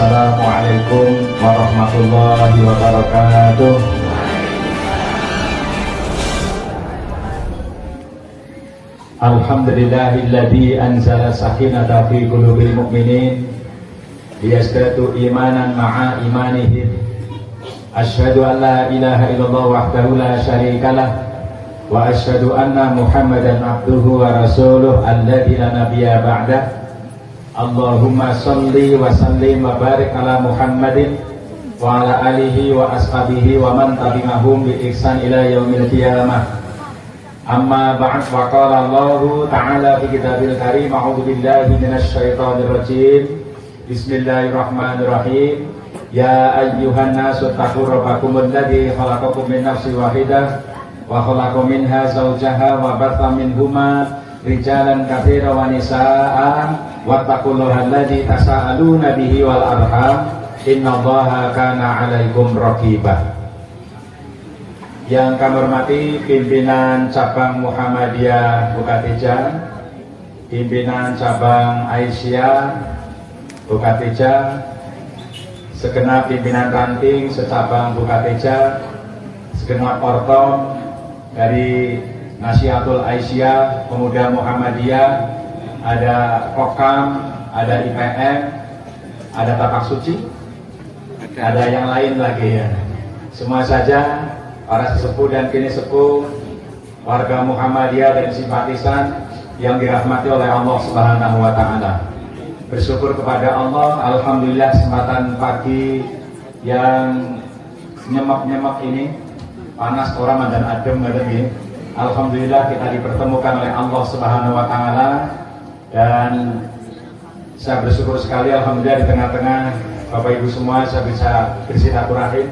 Assalamualaikum warahmatullahi wabarakatuh. Alhamdulillahilladzi anzala sakinata fi qulubil mu'minin liyazdadu imanan ma'a imanihim. Asyhadu an la ilaha illallah wahdahu la syarikalah wa asyhadu anna Muhammadan abduhu wa rasuluh alladzi la nabiyya ba'dah. Allahumma sholli wa sallim wa barik ala Muhammadin wa ala alihi wa ashabihi wa man tabi'ahum bi ihsan ila yaumil qiyamah. Amma ba'd, wa qala Allahu ta'ala fi kitabil karim, a'udzu billahi minasy syaithanir rajim. Bismillahirrahmanirrahim. Ya ayyuhan nasu taqu rabbakumul ladzi khalaqakum min nafsin wahidah wa khalaqa minha zawjaha wa batha minhuma rijalan katsiran wa nisaa'a wattaqullaha alladzi tasaaluna bihi wal arham innallaha kana 'alaikum raqibah. Yang kami hormati pimpinan cabang Muhammadiyah Bukateja, pimpinan cabang Aisyah Bukateja, segenap pimpinan ranting secabang Bukateja, segenap ortom dari Nasihatul Aisyah Pemuda Muhammadiyah, ada Kokam, ada IPM, ada Tapak Suci, ada yang lain lagi ya. Semua saja para sesepuh dan kini sepuh, warga Muhammadiyah dan simpatisan yang dirahmati oleh Allah Subhanahu wa Ta'ala. Bersyukur kepada Allah, alhamdulillah kesempatan pagi yang nyemak-nyemak ini, panas orang dan adem ini. Alhamdulillah kita dipertemukan oleh Allah Subhanahu wa Ta'ala, dan saya bersyukur sekali alhamdulillah di tengah-tengah Bapak Ibu semua saya bisa bersilaturahim.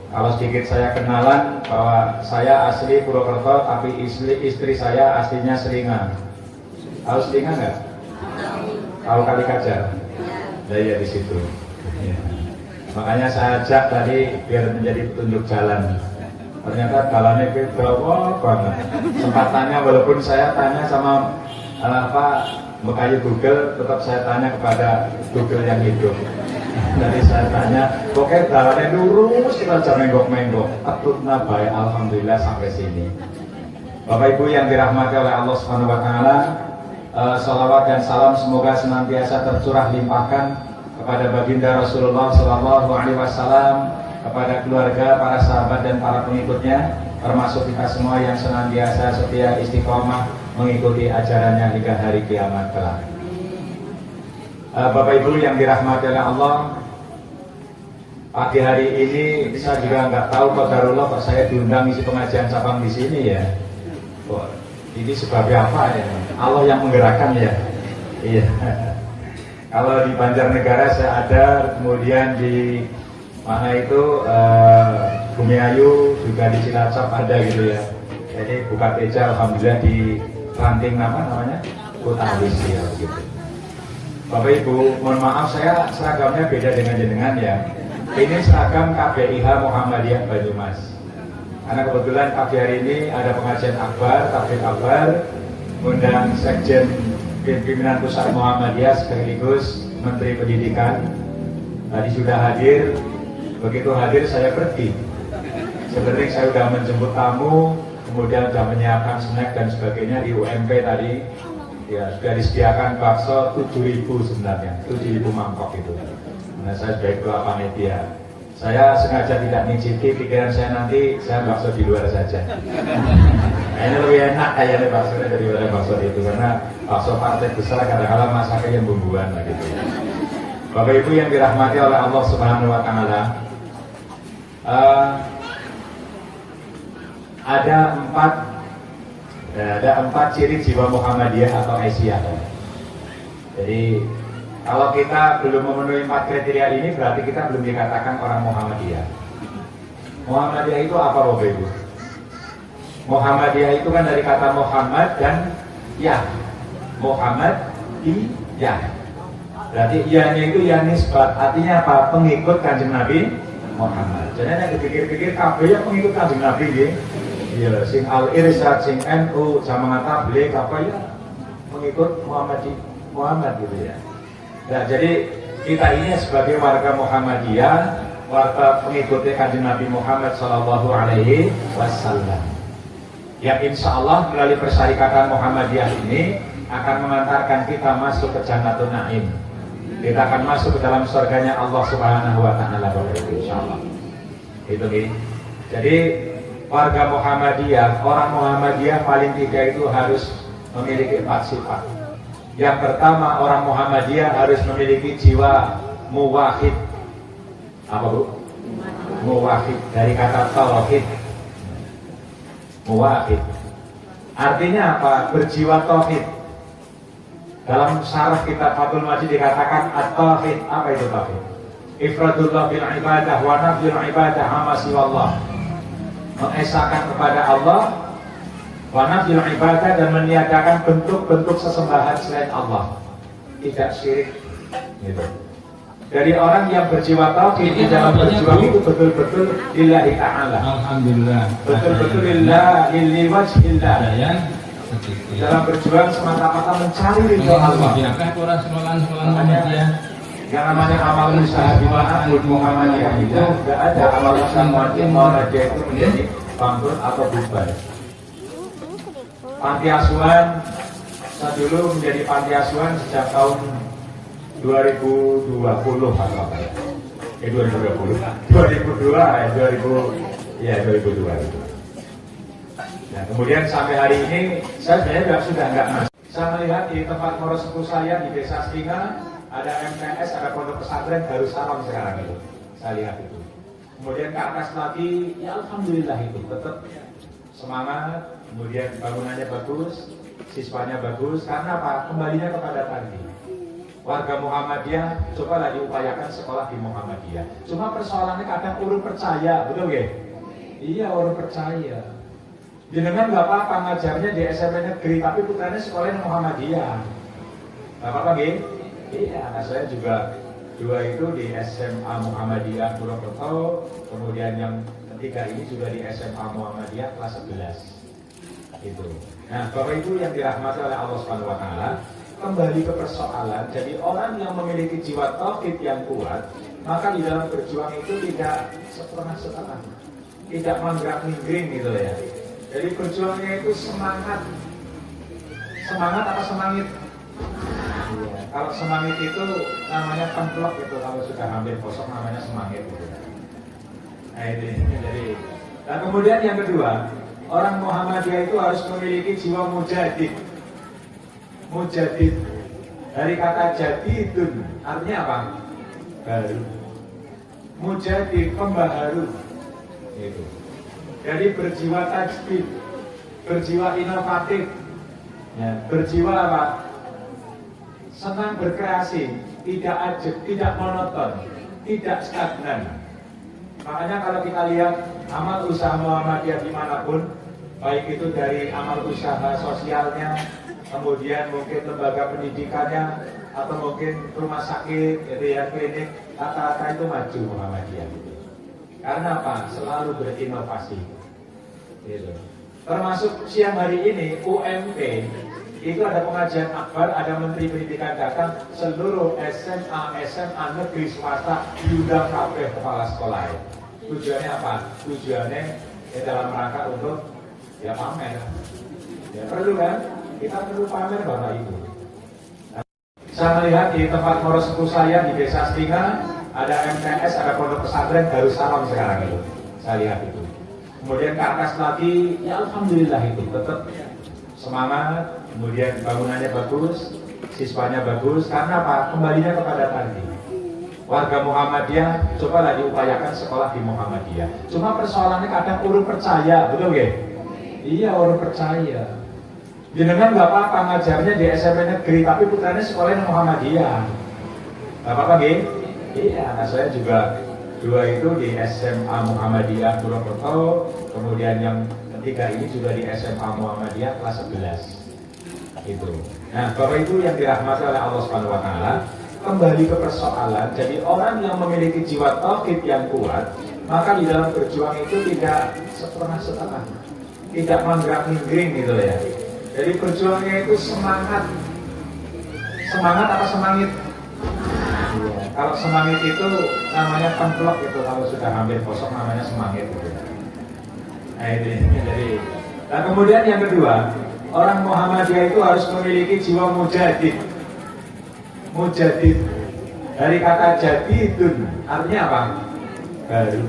Kalau sedikit saya kenalan bahwa saya asli Purwokerto, tapi istri saya aslinya Selingan. Tahu Selingan nggak? Tahu Kalikajar? Ya di situ. Ya. Makanya saya ajak tadi biar menjadi petunjuk jalan. Ternyata jalannya berapa banget. Sempat tanya, walaupun saya tanya sama Mekayu Google, tetap saya tanya kepada Google yang hidup. Jadi saya tanya, pokoknya jalannya lurus kita jangan menggok-menggok. Tetutna baik, alhamdulillah sampai sini. Bapak Ibu yang dirahmati oleh Allah Subhanahu wa Ta'ala, salawat dan salam semoga senantiasa tercurah limpahkan kepada baginda Rasulullah Sallallahu Alaihi Wasallam, kepada keluarga, para sahabat dan para pengikutnya, termasuk kita semua yang senantiasa setia istiqomah mengikuti ajarannya hingga hari kiamat kelak. Bapak Ibu yang dirahmati oleh Allah, pagi hari ini saya juga nggak tahu qadarullah kok saya diundang isi pengajian cabang di sini ya. Kok ini sebabnya apa ya? Allah yang menggerakkan ya. Iya. Kalau di Banjarnegara saya ada, kemudian di mana itu Bumiayu, juga di Cilacap ada gitu ya. Jadi Bukateja alhamdulillah di ranting namanya Kutalis ya gitu. Bapak Ibu, mohon maaf saya seragamnya beda dengan jenengan ya. Ini seragam KBIH Muhammadiyah Banyumas. Karena kebetulan pagi hari ini ada pengajian akbar, tabligh akbar, undang Sekjen Pimpinan Pusat Muhammadiyah sekaligus Menteri Pendidikan. Tadi sudah hadir, begitu hadir saya pergi. Sebenarnya saya sudah menjemput tamu, kemudian sudah menyiapkan snack dan sebagainya di UMP tadi. Ya, sudah disediakan bakso 7.000 sebenarnya, 7.000 mangkok itu. Nah, saya sebagai ketua panitia, saya sengaja tidak mencicipi, pikiran saya nanti saya bakso di luar saja. Nah, ini lebih enak kayaknya baksonya daripada bakso itu, karena bakso partai besar kadang-kadang masaknya yang bumbuan lah gitu. Bapak Ibu yang dirahmati oleh Allah Subhanahu wa Ta'ala, ada empat ciri jiwa Muhammadiyah atau Aisyah. Jadi kalau kita belum memenuhi 4 kriteria ini, berarti kita belum dikatakan orang Muhammadiyah. Muhammadiyah itu apa Bapak Ibu? Muhammadiyah itu kan dari kata Muhammad dan ya. Muhammad ya. Berarti ya itu ya nisbat, artinya apa? Pengikut Kanjeng Nabi Muhammad. Jadi nek dipikir-pikir kabeh ya pengikut Kanjeng Nabi nggih. Iya, sing Al-Irsyad, sing NU, Jamaah Tabligh apa ya pengikut Muhammad gitu ya. Nah, jadi kita ini sebagai warga Muhammadiyah, warga pengikutnya Kanjeng Nabi Muhammad Shallallahu Alaihi Wasallam, yang insya Allah melalui persyarikatan Muhammadiyah ini akan mengantarkan kita masuk ke Jannatul Naim. Kita akan masuk ke dalam surganya Allah Subhanahu Wa Taala, insya Allah. Itu nih. Jadi warga Muhammadiyah, orang Muhammadiyah paling tidak itu harus memiliki 4 sifat. Yang pertama, orang Muhammadiyah harus memiliki jiwa muwahhid. Apa Bu? Muwahhid, dari kata tauhid. Muwahhid artinya apa? Berjiwa tauhid. Dalam syarah kitab Fathul Majid dikatakan at-tauhid. Apa itu tauhid? Ifradullah bil ibadah wa nafyul ibadah amma siwallah. Mengesahkan kepada Allah, wa nafyul ibadah, dan meniadakan bentuk-bentuk sesembahan selain Allah. Tidak syirik gitu. Dari orang yang berjiwa tauhid di dalam berjuang itu betul-betul lillahi ta'ala. Alhamdulillah. Betul-betul lillahi wajhillah. Dalam berjuang semata-mata mencari ridho Allah. Yang namanya amal usaha di mana Muhammadiyah itu tidak ada amal usaha Muhammadiyah itu menjadi bangkrut atau bubar. Panti asuhan, saya dulu menjadi panti asuhan sejak tahun 2020 atau apa ya? 2020, 2002 itu. Nah, kemudian sampai hari ini saya sebenarnya sudah nggak masuk. Saya melihat di tempat morosepuh saya di Desa Stinga ada MTS, ada pondok pesantren Darussalam sekarang itu. Saya lihat itu. Kemudian ke atas lagi, ya alhamdulillah itu tetap semangat. Kemudian bangunannya bagus, siswanya bagus. Karena apa? Kembalinya kepada tadi. Warga Muhammadiyah, cobalah diupayakan sekolah di Muhammadiyah. Cuma persoalannya kadang urung percaya, betul nggih? Iya, urung percaya. Jenengan nggak apa-apa ngajarnya di SMP negeri, tapi putranya sekolahnya Muhammadiyah. Nggak apa-apa nggih? Iya, anak saya juga 2 itu di SMA Muhammadiyah Purwokerto, kemudian yang ketiga ini juga di SMA Muhammadiyah kelas 11. Itu. Nah, Bapak Ibu yang dirahmati oleh Allah Subhanahu Wa Taala, kembali ke persoalan. Jadi orang yang memiliki jiwa tauhid yang kuat, maka di dalam berjuang itu tidak setengah-setengah, tidak manggrang-minggring gitu ya. Jadi berjuangnya itu semangat. Semangat apa semangit? Ya, kalau semangit itu namanya templok itu, kalau sudah hampir kosong namanya semangit gitu. Nah ini jadi. Dan kemudian yang kedua, orang Muhammadiyah itu harus memiliki jiwa mujadid. Mujadid dari kata jadidun, artinya apa? Baru. Mujadid, pembaharu. Itu. Jadi berjiwa tajdid, berjiwa inovatif, ya, berjiwa apa? Senang berkreasi, tidak ajek, tidak monoton, tidak stagnan. Makanya kalau kita lihat amal usaha Muhammadiyah dimanapun, baik itu dari amal usaha sosialnya, kemudian mungkin lembaga pendidikannya, atau mungkin rumah sakit, gitu ya, klinik, rata-rata itu maju Muhammadiyah. Karena apa? Selalu berinovasi. Gitu. Termasuk siang hari ini UMP itu ada pengajian akbar, ada Menteri Pendidikan datang, seluruh SMA negeri swasta diundang kabeh kepala sekolah. Tujuannya apa? Tujuannya dalam rangka untuk ya pamer. Ya perlu kan? Kita perlu pamer Bapak Ibu. Saya melihat di tempat morosepuh saya di Desa Stinga ada MTS, ada pondok pesantren Darussalam sekarang itu. Saya lihat itu. Kemudian ke atas lagi, ya alhamdulillah itu tetap semangat. Kemudian bangunannya bagus, siswanya bagus. Karena apa? Kembalinya kepada tadi. Warga Muhammadiyah, cobalah diupayakan sekolah di Muhammadiyah. Cuma persoalannya kadang urung percaya, betul nggih? Iya, urung percaya. Jenengan nggak apa-apa ngajarnya di SMP negeri, tapi putranya sekolahnya Muhammadiyah. Nggak apa-apa nggih? Iya, anak saya juga 2 itu di SMA Muhammadiyah Purwokerto, kemudian yang ketiga ini juga di SMA Muhammadiyah kelas 11. Itu. Nah, Bapak Ibu yang dirahmati oleh Allah Subhanahu Wa Taala, kembali ke persoalan. Jadi orang yang memiliki jiwa tauhid yang kuat, maka di dalam berjuang itu tidak setengah-setengah, tidak manggrang-minggring gitu ya. Jadi berjuangnya itu semangat. Semangat apa semangit? Iya. Kalau semangit itu namanya templok itu, kalau sudah hampir kosong namanya semangit itu. Nah ini jadi. Nah kemudian yang kedua, orang Muhammadiyah itu harus memiliki jiwa mujadid. Mujadid dari kata jadidun, artinya apa? Baru.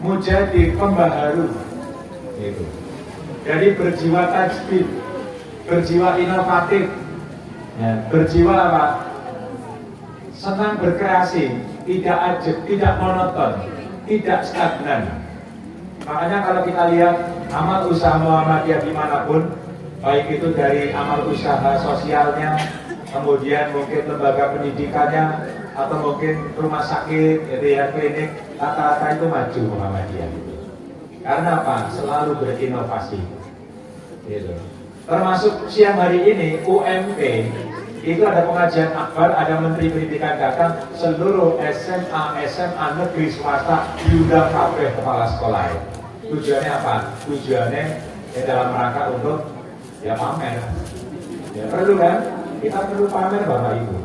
Mujadid, pembaharu. Itu. Jadi berjiwa tajdid, berjiwa inovatif, ya, berjiwa apa? Senang berkreasi, tidak ajeb, tidak monoton, tidak stagnan. Makanya kalau kita lihat amal usaha Muhammadiyah dimanapun, baik itu dari amal usaha sosialnya, kemudian mungkin lembaga pendidikannya, atau mungkin rumah sakit, gitu ya, klinik, rata-rata itu maju Muhammadiyah. Karena apa? Selalu berinovasi. Gitu. Termasuk siang hari ini UMP itu ada pengajian akbar, ada Menteri Pendidikan datang, seluruh SMA negeri swasta diundang kabeh kepala sekolah. Tujuannya apa? Tujuannya dalam rangka untuk ya pamer. Ya perlu kan? Kita perlu pamer Bapak Ibu.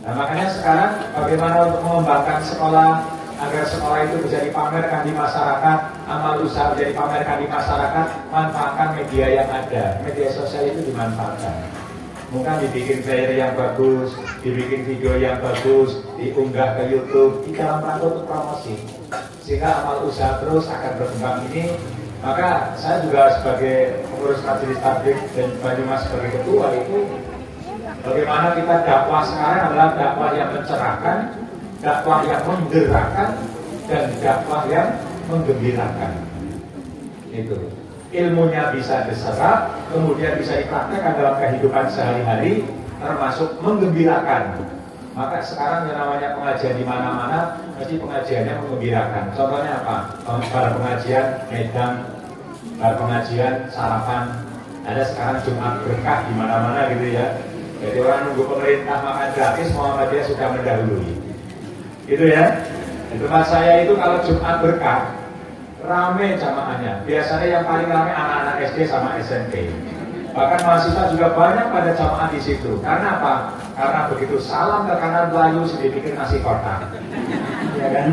Nah makanya sekarang bagaimana untuk mengembangkan sekolah agar sekolah itu bisa dipamerkan di masyarakat, amal usaha bisa dipamerkan di masyarakat, manfaatkan media yang ada. Media sosial itu dimanfaatkan. Mungkin dibikin flyer yang bagus, dibikin video yang bagus, diunggah ke YouTube, di dalam rangka untuk promosi. Sehingga amal usaha terus akan berkembang ini. Maka saya juga sebagai pengurus majelis tabligh dan Banyumas sebagai ketua itu, bagaimana kita dakwah sekarang adalah dakwah yang mencerahkan, dakwah yang menggerakkan, dan dakwah yang menggembirakan. Itu. Ilmunya bisa diserap, kemudian bisa dipraktekkan dalam kehidupan sehari-hari, termasuk menggembirakan. Maka sekarang yang namanya pengajian di mana-mana, mesti pengajiannya menggembirakan. Contohnya apa? Pada pengajian Medan, pada pengajian sarapan, ada sekarang Jumat berkah di mana-mana gitu ya. Jadi orang nunggu pemerintah makan gratis, Muhammadiyah sudah mendahului. Gitu ya. Di tempat saya itu kalau Jumat berkah, rame jamaahnya. Biasanya yang paling rame anak-anak SD sama SMP. Bahkan mahasiswa juga banyak pada jamaah di situ. Karena apa? Karena begitu salam ke kanan Melayu sudah bikin nasi kotak. Iya kan?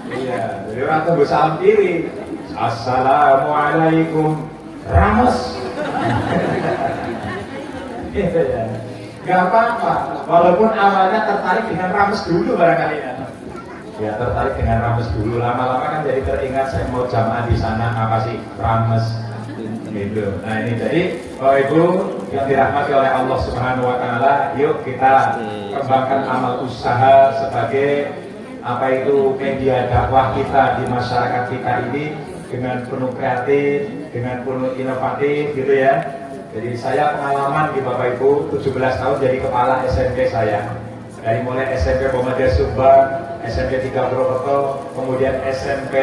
Iya. Jadi orang tunggu salam kiri. Assalamualaikum. Ramos. Gitu ya. Gak apa-apa. Walaupun awalnya tertarik dengan Ramos dulu barangkali ya. Ya tertarik dengan Rames dulu, lama-lama kan jadi teringat saya mau jamaah di sana apa sih Rames gitu. Nah ini jadi Bapak Ibu yang dirahmati oleh Allah Subhanahu Wa Taala, yuk kita kembangkan amal usaha sebagai apa itu media dakwah kita di masyarakat kita ini dengan penuh kreatif, dengan penuh inovatif gitu ya. Jadi saya pengalaman di Bapak Ibu 17 tahun jadi kepala SMP saya. Dari mulai SMP Muhammadiyah Subang, SMP 3 Purwokerto, kemudian SMP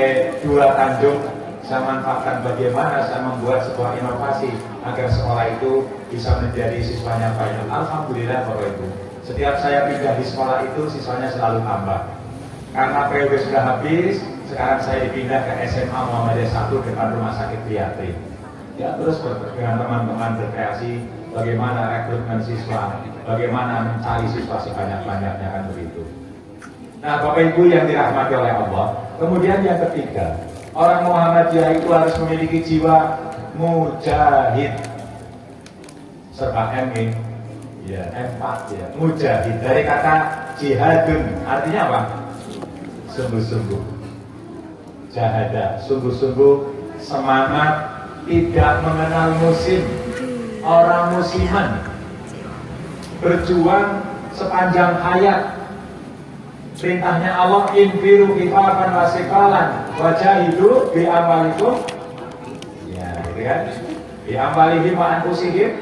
2 Tanjung, saya manfaatkan bagaimana saya membuat sebuah inovasi agar sekolah itu bisa menjadi siswanya banyak. Alhamdulillah Bapak Ibu, setiap saya pindah di sekolah itu siswanya selalu tambah. Karena periode sudah habis, sekarang saya dipindah ke SMA Muhammadiyah 1 depan Rumah Sakit Triatri. Ya terus dengan teman-teman berkreasi bagaimana rekrutmen siswa, bagaimana mencari siswa sebanyak-banyaknya kan begitu. Nah Bapak Ibu yang dirahmati oleh Allah, kemudian yang ketiga, orang Muhammadiyah itu harus memiliki jiwa mujahid. Serba M ya, M4 ya, mujahid dari kata jihadun, artinya apa? Sungguh-sungguh. Jahada, sungguh-sungguh, semangat, tidak mengenal musim, orang musiman, berjuang sepanjang hayat. Perintahnya Allah, infiru khifafan wa siqalan wajahidu bi amwalikum. Ya, gitu kan? Bi amwalihim wa anfusihim.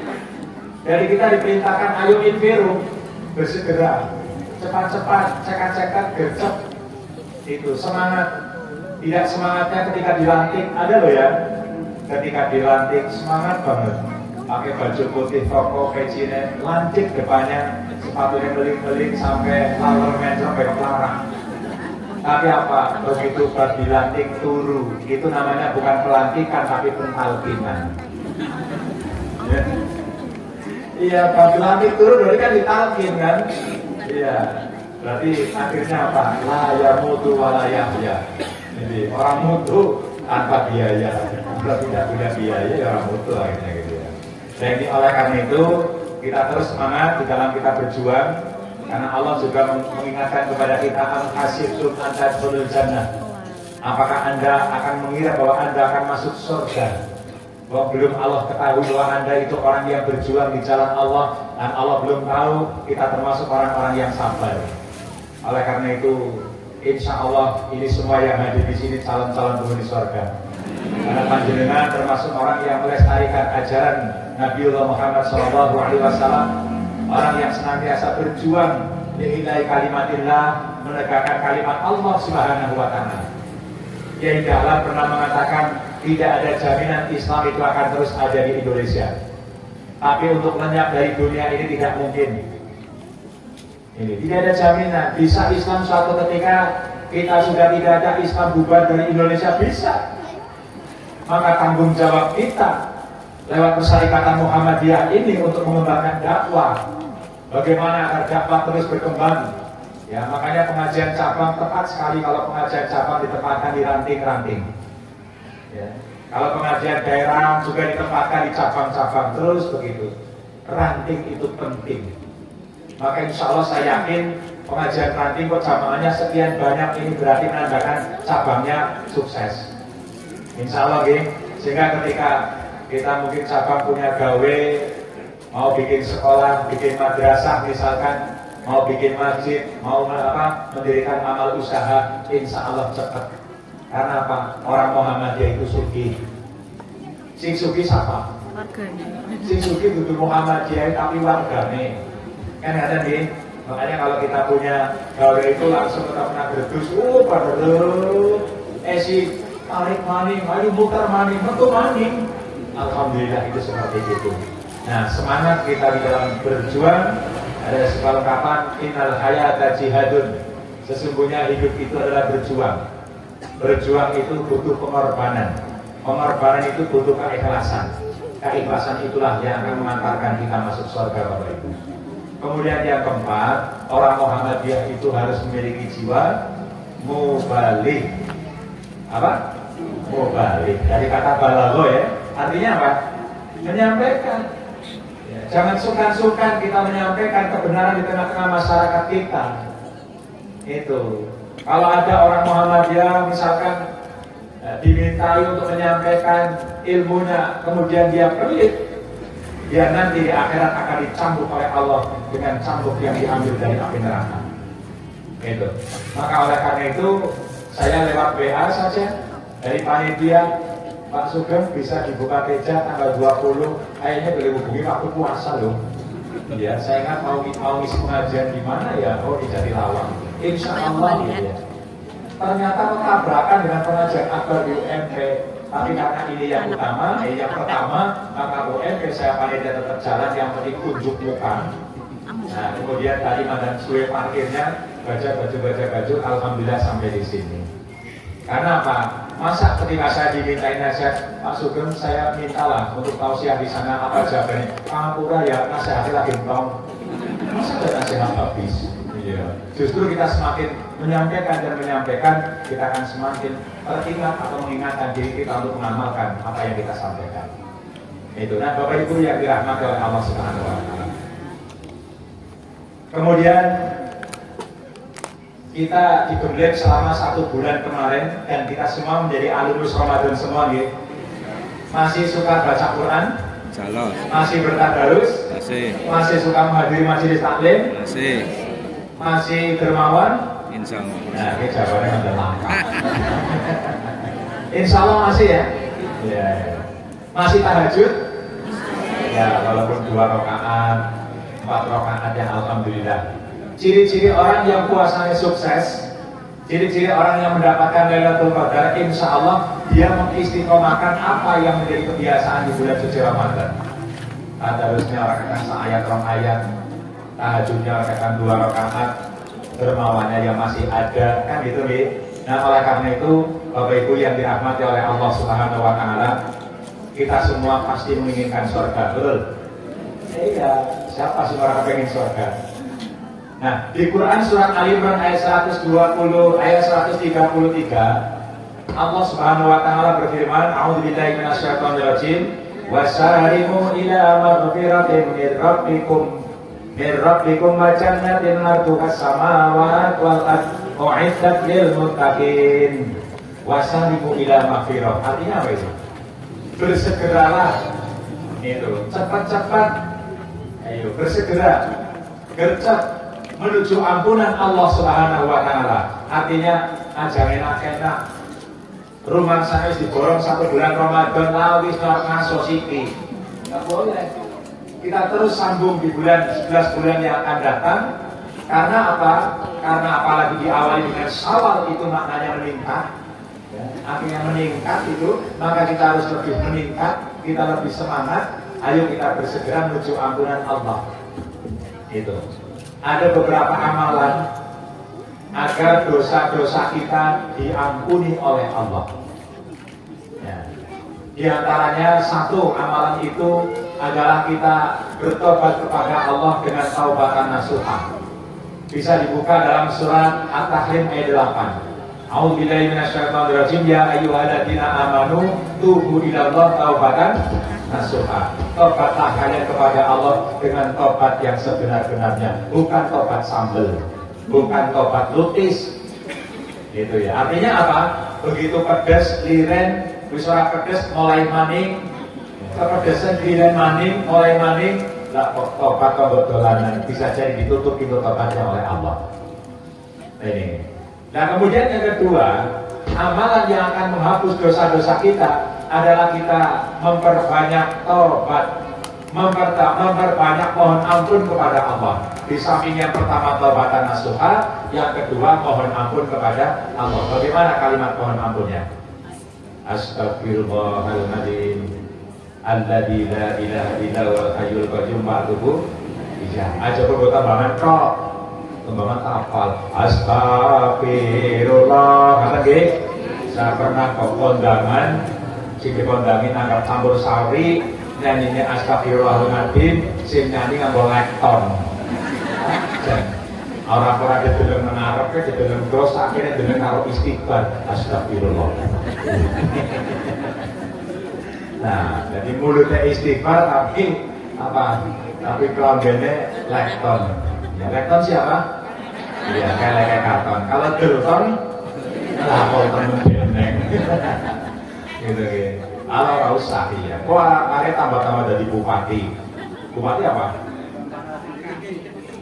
Jadi kita diperintahkan ayo infiru, bersegera, cepat-cepat, cekat-cekat, gercep. Itu semangat. Tidak semangatnya ketika dilantik, ada loh ya. Ketika dilantik semangat banget, pakai baju putih koko pecinya, lancip depannya, sepatunya meling-meling sampai laler mencong sampai ke pelarang. Tapi apa? Begitu pas dilantik turu, itu namanya bukan pelantikan tapi pentalkinan. Iya, pas dilantik turu berarti kan ditalkin kan? Iya. Berarti akhirnya apa? La yamutu wa la yahya. Jadi orang mutu tanpa biaya. Kalau tidak punya biaya ya orang mutu akhirnya gitu ya. Jadi oleh karena itu kita terus semangat di dalam kita berjuang karena Allah juga mengingatkan kepada kita al-hasibtum an tadkhulul jannah. Apakah Anda akan mengira bahwa Anda akan masuk surga? Bahwa belum Allah ketahui bahwa Anda itu orang yang berjuang di jalan Allah dan Allah belum tahu kita termasuk orang-orang yang sabar. Oleh karena itu, insya Allah ini semua yang hadir di sini calon-calon penghuni surga. Karena panjenengan termasuk orang yang melestarikan ajaran Nabiullah Muhammad SAW, orang yang senantiasa berjuang lillahi kalimatillah, menegakkan kalimat Allah Subhanahu wa Ta'ala. Kiai Dahlan pernah mengatakan tidak ada jaminan Islam itu akan terus ada di Indonesia. Tapi untuk lenyap dari dunia ini tidak mungkin. Ini tidak ada jaminan. Bisa Islam suatu ketika kita sudah tidak ada, Islam bubar dari Indonesia, bisa. Maka tanggung jawab kita lewat Persyarikatan Muhammadiyah ini untuk mengembangkan dakwah. Bagaimana agar dakwah terus berkembang? Ya, makanya pengajian cabang tepat sekali kalau pengajian cabang ditempatkan di ranting-ranting. Ya. Kalau pengajian daerah juga ditempatkan di cabang-cabang, terus begitu. Ranting itu penting. Maka insya Allah saya yakin pengajian ranting kok cabangnya sekian banyak, ini berarti menandakan cabangnya sukses. Insya Allah gitu. Sehingga ketika kita mungkin cabang punya gawe, mau bikin sekolah, bikin madrasah misalkan, mau bikin masjid, mau mendirikan amal usaha, insya Allah cepat. Karena apa? Orang Muhammadiyah itu suki. Sing suki siapa? Warganya. Sing suki butuh Muhammadiyah tapi warganya. Kan ada nih. Makanya kalau kita punya gawe itu langsung kita pernah berdus, padahal si tarik maning, ayo muter maning, metu maning. Alhamdulillah itu seperti itu. Nah, semangat kita di dalam berjuang. Ada sebuah ungkapan, innal hayata jihadun. Sesungguhnya hidup itu adalah berjuang. Berjuang itu butuh pengorbanan. Pengorbanan itu butuh keikhlasan. Keikhlasan itulah yang akan mengantarkan kita masuk surga, Bapak Ibu. Kemudian yang keempat, orang Muhammadiyah itu harus memiliki jiwa mubalik. Apa? Mubalik. Dari kata balagho ya. Artinya apa? Menyampaikan. Jangan sungkan-sungkan kita menyampaikan kebenaran di tengah-tengah masyarakat kita. Itu. Kalau ada orang Muhammadiyah misalkan dimintai untuk menyampaikan ilmunya, kemudian dia pelit, dia nanti di akhirat akan dicambuk oleh Allah dengan cambuk yang diambil dari api neraka. Itu. Maka oleh karena itu saya lewat WA saja dari panitia, Pak Sugeng bisa dibuka teja tanggal 20, kayaknya boleh hubungi waktu puasa loh. Ya, saya ingat mau ngisi pengajian di mana ya? Oh, di Jatilawang. Insya Allah gitu ya. Ternyata tabrakan dengan pengajian akbar di UMP. Tapi karena ini yang utama, yang pertama, maka UMP saya panitia tetap jalan, yang penting unjuk muka. Nah, kemudian tadi madam suwe parkirnya, baju, alhamdulillah sampai di sini. Karena apa? Masa ketika saya dimintain nasihat, Pak Sugeng saya mintalah untuk tausiah di sana, apa jawabannya? Pangapura ya nasihatnya lagi tong. Masa ada nasihat habis? Iya. Justru kita semakin menyampaikan, kita akan semakin teringat atau mengingatkan diri kita untuk mengamalkan apa yang kita sampaikan. Itu. Nah, Bapak Ibu yang dirahmati oleh Allah Subhanahu wa Ta'ala. Kemudian kita digembleng selama 1 bulan kemarin dan kita semua menjadi alumnus Ramadan semua gitu. Masih suka baca Quran? Salah. Masih bertadarus? Masih suka menghadiri majelis taklim? Masih dermawan? Insya Allah. Nah, ini jawabannya udah langka. Insya Allah masih ya? Ya. Masih tahajud? Ya, walaupun 2 rakaat, 4 rakaat ya alhamdulillah. Ciri-ciri orang yang puasanya sukses, ciri-ciri orang yang mendapatkan Lailatul Qadar, insya Allah dia mengistiqomahkan apa yang menjadi kebiasaan di bulan suci Ramadan. Tadarusnya rakaat seayat 2 ayat, tahajudnya rakaat 2 rakaat, dermawannya yang masih ada, kan gitu nih. Nah, oleh karena itu Bapak Ibu yang dirahmati oleh Allah Subhanahu wa Ta'ala, kita semua pasti menginginkan surga, betul? Iya, siapa sih orang yang pengen surga? Nah, di Quran surat Ali Imran ayat 120 ayat 133 Allah Subhanahu wa taala berfirman, A'udzubillahi minasyaitonir rajim, wasarimu ila maghfiratin min rabbikum wa jannatin 'arduha as-samawati wal ardh u'iddat lil muttaqin. Wasarimu ila maghfirah. Artinya apa itu? Bersegeralah. Itu, cepat-cepat. Ayo, bersegera. Gercep menuju ampunan Allah Subhanahu wa taala. Artinya aja enak-enak. Rumah saya diborong 1 bulan Ramadan lawis ngaso siki. Enggak boleh. Kita terus sambung di bulan 11 bulan yang akan datang. Karena apa? Karena apalagi diawali dengan Syawal itu maknanya meningkat. Ya, artinya meningkat itu, maka kita harus lebih meningkat, kita lebih semangat. Ayo kita bersegera menuju ampunan Allah. Itu. Ada beberapa amalan agar dosa-dosa kita diampuni oleh Allah. Ya. Di antaranya satu amalan itu adalah kita bertobat kepada Allah dengan taubatan nasuha. Bisa dibuka dalam surat At-Tahrim ayat 8. A'udzubillahi minasyaitonir rajim, ya ayyuhalladzina amanu tubu ilallah taubatan nasuha. Tobatlah kalian kepada Allah dengan tobat yang sebenar-benarnya, bukan tobat sambel, bukan tobat lutis. Itu ya. Artinya apa? Begitu pedes, liren, wis ora pedes mulai maning, kepedesan liren maning, mulai maning, lah tobat kebodolanan bisa jadi ditutup pintu tobatnya oleh Allah. Ini. Nah, kemudian yang kedua, amalan yang akan menghapus dosa-dosa kita adalah kita memperbanyak taubat, memperbanyak mohon ampun kepada Allah. Di samping yang pertama taubatan nasuha, yang kedua mohon ampun kepada Allah. Bagaimana kalimat mohon ampunnya? Astagfirullahaladzim alladzi la ilaha illa huwal hayyul qayyum wa atubu ilaih. Aja perbuatan banget kok. Tembangan hafal. Astagfirullah. Kata nggih, saya pernah ke kondangan, sing dikondangin angkat campur sari, nyanyinya astagfirullahaladzim, sing nyanyi nganggo lekton. Orang-orang dideleng mengarep, dideleng dosa, akhirnya dideleng karo istighfar. Astagfirullah. Nah, jadi mulutnya istighfar tapi apa? Tapi kelambene lekton. Ya, lekton siapa? Ya, kayak karton. Kalau delton, lah kok temen beneng. Gitu. Kalau ora usah ya. Kok arek tambah-tambah jadi bupati. Bupati apa?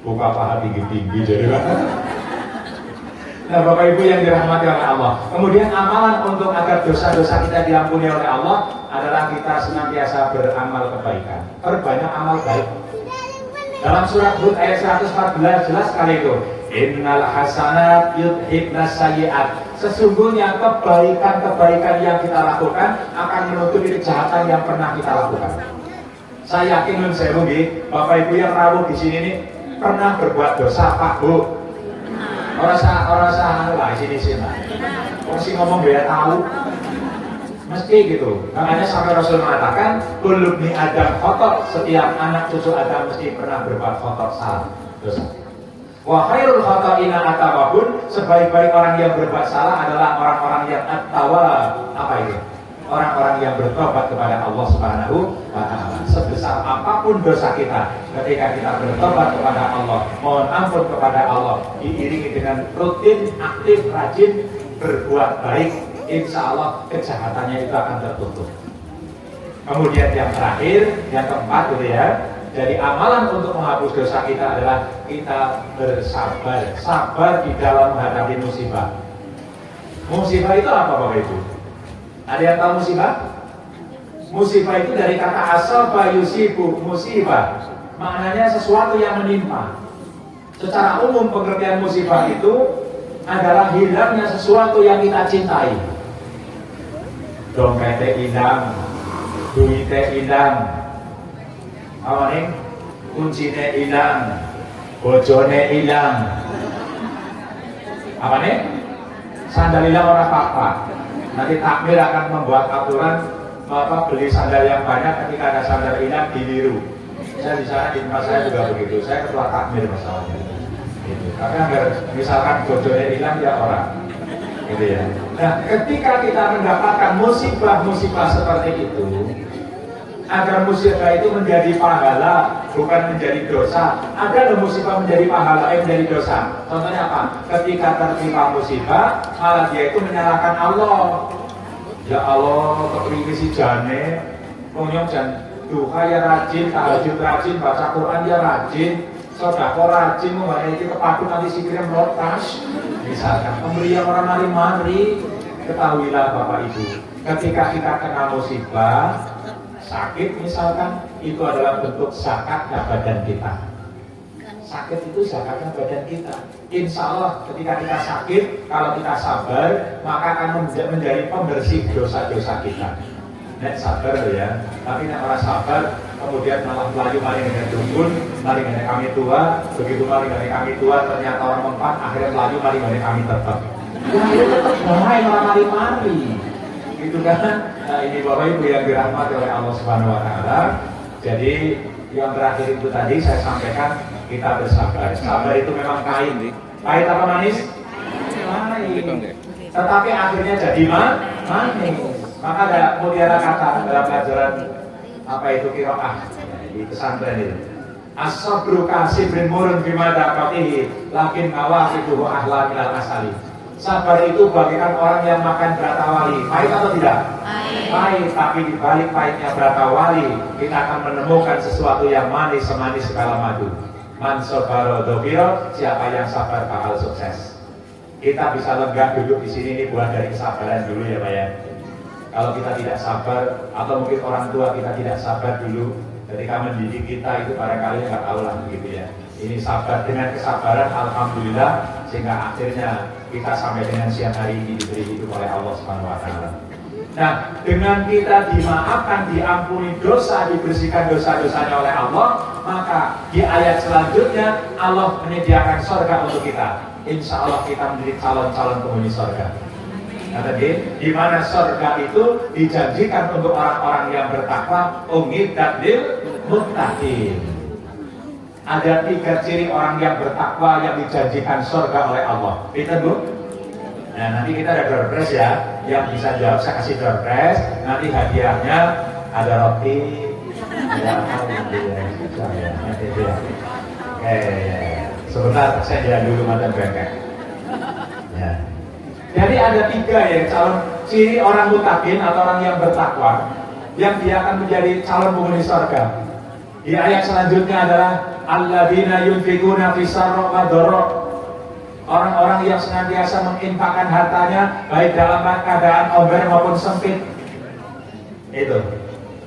Buka paha tinggi-tinggi jadi. Nah, Bapak Ibu yang dirahmati oleh Allah. Kemudian amalan untuk agar dosa-dosa kita diampuni oleh Allah adalah kita senantiasa beramal kebaikan. Perbanyak amal baik. Dalam surat Hud ayat 114 jelas sekali itu. Innal hasanat yudhibnas sayyi'at. Sesungguhnya kebaikan-kebaikan yang kita lakukan akan menutupi kejahatan yang pernah kita lakukan. Saya yakin nun sewu nggih, Bapak Ibu yang rawuh di sini nih pernah berbuat dosa, Pak Bu. Orang sah lah sini. Orang sih ngomong biar tahu. Mesti gitu. Makanya sampai Rasul mengatakan, kullu ibni Adam khotok, setiap anak cucu Adam mesti pernah berbuat khotok, salah, dosa. Wa khairul khotoina at-tawwabun, sebaik-baik orang yang berbuat salah adalah orang-orang yang at-tawwab. Apa itu? Orang-orang yang bertobat kepada Allah Subhanahu wa taala. Sebesar apapun dosa kita, ketika kita bertobat kepada Allah, mohon ampun kepada Allah, diiringi dengan rutin, aktif, rajin berbuat baik, insya Allah kejahatannya itu akan tertutup. Kemudian yang terakhir, yang keempat gitu ya. Jadi amalan untuk menghapus dosa kita adalah kita bersabar, sabar di dalam menghadapi musibah. Musibah itu apa Bapak Ibu? Ada yang tahu musibah? Musibah itu dari kata asaba yusibu, musibah. Maknanya sesuatu yang menimpa. Secara umum pengertian musibah itu adalah hilangnya sesuatu yang kita cintai. Dompetnya hilang, duitnya hilang, apa nih? Kuncinya hilang, bojone hilang. Apa nih? Sandal hilang orang apa? Nanti takmir akan membuat aturan beli sandal yang banyak, ketika ada sandal hilang diliru. Saya di sana di tempat saya juga begitu. Saya ketua takmir masalahnya. Gitu. Karena misalkan bodohnya hilang ya orang, gitu ya. Nah, ketika kita mendapatkan musibah-musibah seperti itu, agar musibah itu menjadi pahala, bukan menjadi dosa. Ada loh musibah menjadi pahala, menjadi dosa. Contohnya apa? Ketika tertimpa musibah, malah dia itu menyalahkan Allah. Ya Allah, kepingin si jane, pokoknya jan duha ya rajin, tahajud rajin, baca Quran ya rajin, sedekah rajin, mengenai itu kepadu nanti sikirnya melotas. Misalkan, pemberian orang mari-mari, ketahuilah Bapak Ibu, ketika kita kena musibah, sakit misalkan, itu adalah bentuk zakatnya badan kita. Sakit itu zakatnya badan kita. Insya Allah ketika kita sakit, kalau kita sabar, maka akan menjadi pembersih dosa-dosa kita. Nek sabar ya, tapi nek orang sabar, kemudian malah melaju mari dengan dukun, mari dengan kami tua, begitu mari dengan kami tua, ternyata orang mempan, akhirnya melaju mari dengan kami tetap. Ya itu tetap bahaya orang mari-mari. Gitu kan? Nah, ini Bapak Ibu yang dirahmati oleh Allah Subhanahu wa taala. Jadi yang terakhir itu tadi saya sampaikan, kita bersabar. Sabar itu memang pahit. Pahit apa manis? Pahit. Tetapi akhirnya jadi manis. Maka ada mutiara kata dalam pelajaran apa itu qiraah di pesantren itu. As-sabru kasibrin murun bima daqatihi lakin mawaqiduhu ahla minal asali. Sabar itu bagikan orang yang makan beratawali. Pahit atau tidak? Pahit, tapi di balik pahitnya beratawali, kita akan menemukan sesuatu yang manis, semanis segala madu. Man sabara dzakira, siapa yang sabar bakal sukses. Kita bisa lega duduk di sini ini buat dari kesabaran dulu ya Pak ya. Kalau kita tidak sabar, atau mungkin orang tua kita tidak sabar dulu, ketika mendidik kita itu barangkali nggak tahu lah begitu ya. Ini sabar, dengan kesabaran alhamdulillah, sehingga akhirnya kita sampai dengan siang hari ini diberi hidup oleh Allah Subhanahu wa taala. Nah, dengan kita dimaafkan, diampuni dosa, dibersihkan dosa-dosanya oleh Allah, maka di ayat selanjutnya Allah menyediakan surga untuk kita. Insya Allah kita menjadi calon-calon penghuni surga. Nah, tadi di mana surga itu dijanjikan untuk orang-orang yang bertakwa, umiddat lil muttaqin. Ada 3 ciri orang yang bertakwa yang dijanjikan surga oleh Allah. Pinter Bu? Nah, nanti kita ada door prize ya. Yang bisa jawab saya kasih door prize. Nanti hadiahnya ada roti. Ya, sebentar saya jalan dulu mantan bengkel. Ya. Jadi ada 3 ya calon ciri orang muttaqin atau orang yang bertakwa yang dia akan menjadi calon penghuni surga. Di ayat selanjutnya adalah alladzina yunfikuna fis-sarra wad-dharra. Orang-orang yang senantiasa menginfakkan hartanya baik dalam keadaan ober maupun sempit. Itu.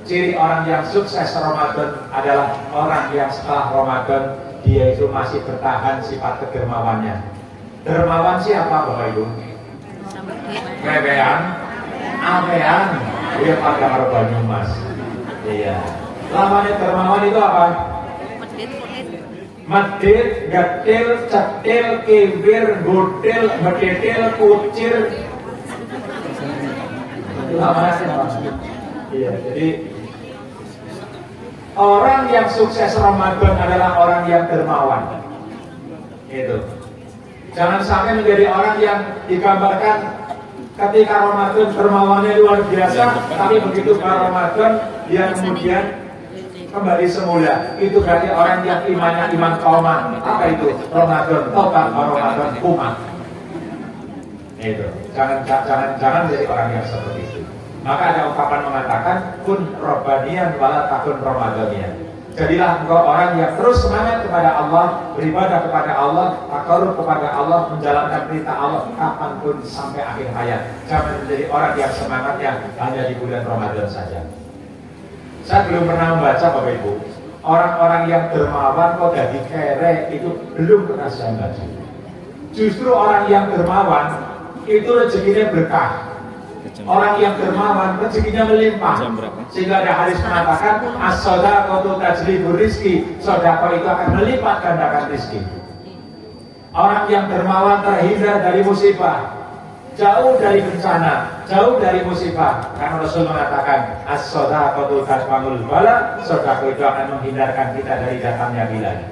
Ciri orang yang sukses Ramadan adalah orang yang setelah Ramadan dia itu masih bertahan sifat kedermawannya. Dermawan siapa Bapak Ibu? Wewean, amean, dia pada karo Banyumas. Iya. Lamanya dermawan itu apa? Medit, getil, cetil, kibir, godil, medetil, kucir. Lamanya apa? Iya, jadi orang yang sukses Ramadan adalah orang yang dermawan. Itu. Jangan sampai menjadi orang yang digambarkan ketika Ramadan dermawannya luar biasa, tapi begitu ke Ramadan dia kemudian kembali semula. Itu berarti orang yang imannya iman kauman. Apa itu? Ramadan tobat, Ramadan kumat. Itu. Jangan jadi orang yang seperti itu. Maka ada ungkapan mengatakan kun robbanian wala takun ramadanian. Jadilah engkau orang yang terus semangat kepada Allah, beribadah kepada Allah, takarrub kepada Allah, menjalankan perintah Allah kapanpun sampai akhir hayat. Jangan menjadi orang yang semangatnya hanya di bulan Ramadan saja. Saya belum pernah membaca Bapak Ibu, orang-orang yang dermawan kok jadi kere, itu belum pernah saya baca. Justru orang yang dermawan itu rezekinya berkah. Orang yang dermawan rezekinya melimpah. Sehingga ada hadis mengatakan as-shadaqatu tajlibur rizki. Sedekah itu akan melipat gandakan rezeki. Orang yang dermawan terhindar dari musibah, jauh dari bencana, jauh dari musibah. Karena Rasul mengatakan as-shadaqatu tajlibul bala. Sedekah itu akan menghindarkan kita dari datangnya bilanya.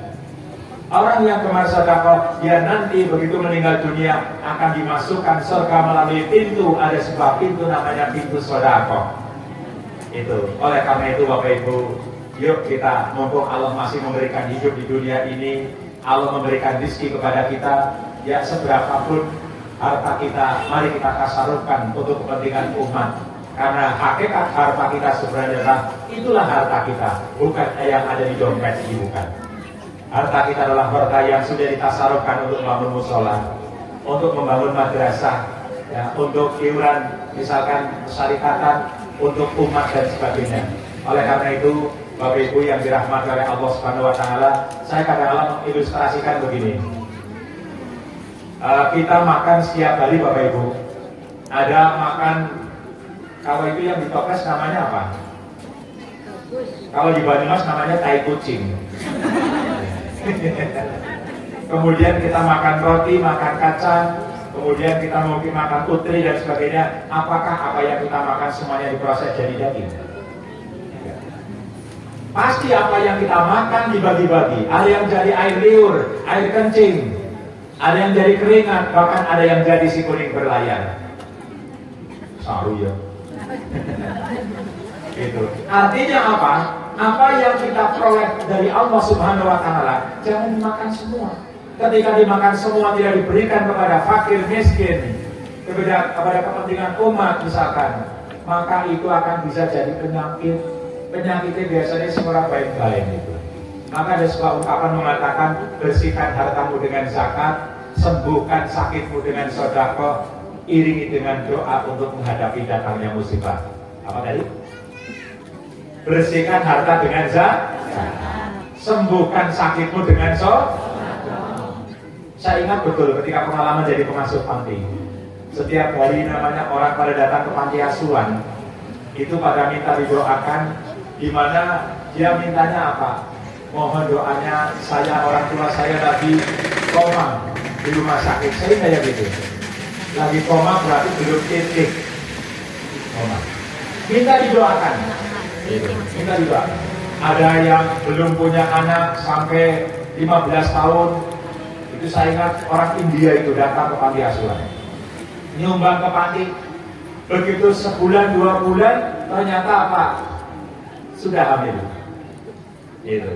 Orang yang gemar sedekah, dia nanti begitu meninggal dunia akan dimasukkan surga melalui pintu, ada sebuah pintu namanya pintu sedekah. Itu. Oleh karena itu Bapak Ibu, yuk kita, mumpung Allah masih memberikan hidup di dunia ini, Allah memberikan rezeki kepada kita, ya seberapapun harta kita, mari kita tasarufkan untuk kepentingan umat. Karena hakikat harta kita sebenarnya itulah harta kita, bukan yang ada di dompet ini, bukan. Harta kita adalah harta yang sudah ditasarufkan untuk membangun musola, untuk membangun madrasah, ya, untuk iuran, misalkan syarikatan, untuk umat dan sebagainya. Oleh karena itu, Bapak Ibu yang dirahmati oleh Allah Subhanahu Wa Taala, saya kadang-kadang mengilustrasikan begini. Kita makan setiap hari Bapak Ibu. Ada makan, kalau itu yang di toples namanya apa? Kalau di Banyumas namanya tai kucing. Kemudian kita makan roti, makan kacang, kemudian kita mungkin makan putri dan sebagainya. Apakah apa yang kita makan semuanya diproses jadi daging? Pasti apa yang kita makan dibagi-bagi. Ada yang jadi air liur, air kencing, ada yang jadi keringat, bahkan ada yang jadi si kuning berlayar. Saru ya. Gitu. Artinya apa? Apa yang kita peroleh dari Allah Subhanahu Wa Taala jangan dimakan semua. Ketika dimakan semua tidak diberikan kepada fakir miskin, kepada kepentingan umat misalkan, maka itu akan bisa jadi penyakit. Penyakitnya biasanya semua baik-baik itu. Maka ada sebuah ungkapan mengatakan, bersihkan hartamu dengan zakat, sembuhkan sakitmu dengan sedekah, iringi dengan doa untuk menghadapi datangnya musibah. Apa tadi? Bersihkan harta dengan zakat, sembuhkan sakitmu dengan sedekah. Saya ingat betul ketika pengalaman jadi pengasuh panti. Setiap hari namanya orang pada datang ke panti asuhan, itu pada minta didoakan, di mana dia mintanya apa? Mohon doanya, saya orang tua saya lagi koma di rumah sakit. Saya kayak gitu. Lagi koma berarti belum titik koma. Minta didoakan. Minta didoakan. Ada yang belum punya anak sampai 15 tahun. Itu saya ingat orang India itu datang ke panti asuhan, nyumbang ke panti. Begitu sebulan 2 bulan ternyata apa? Sudah hamil. Gitu.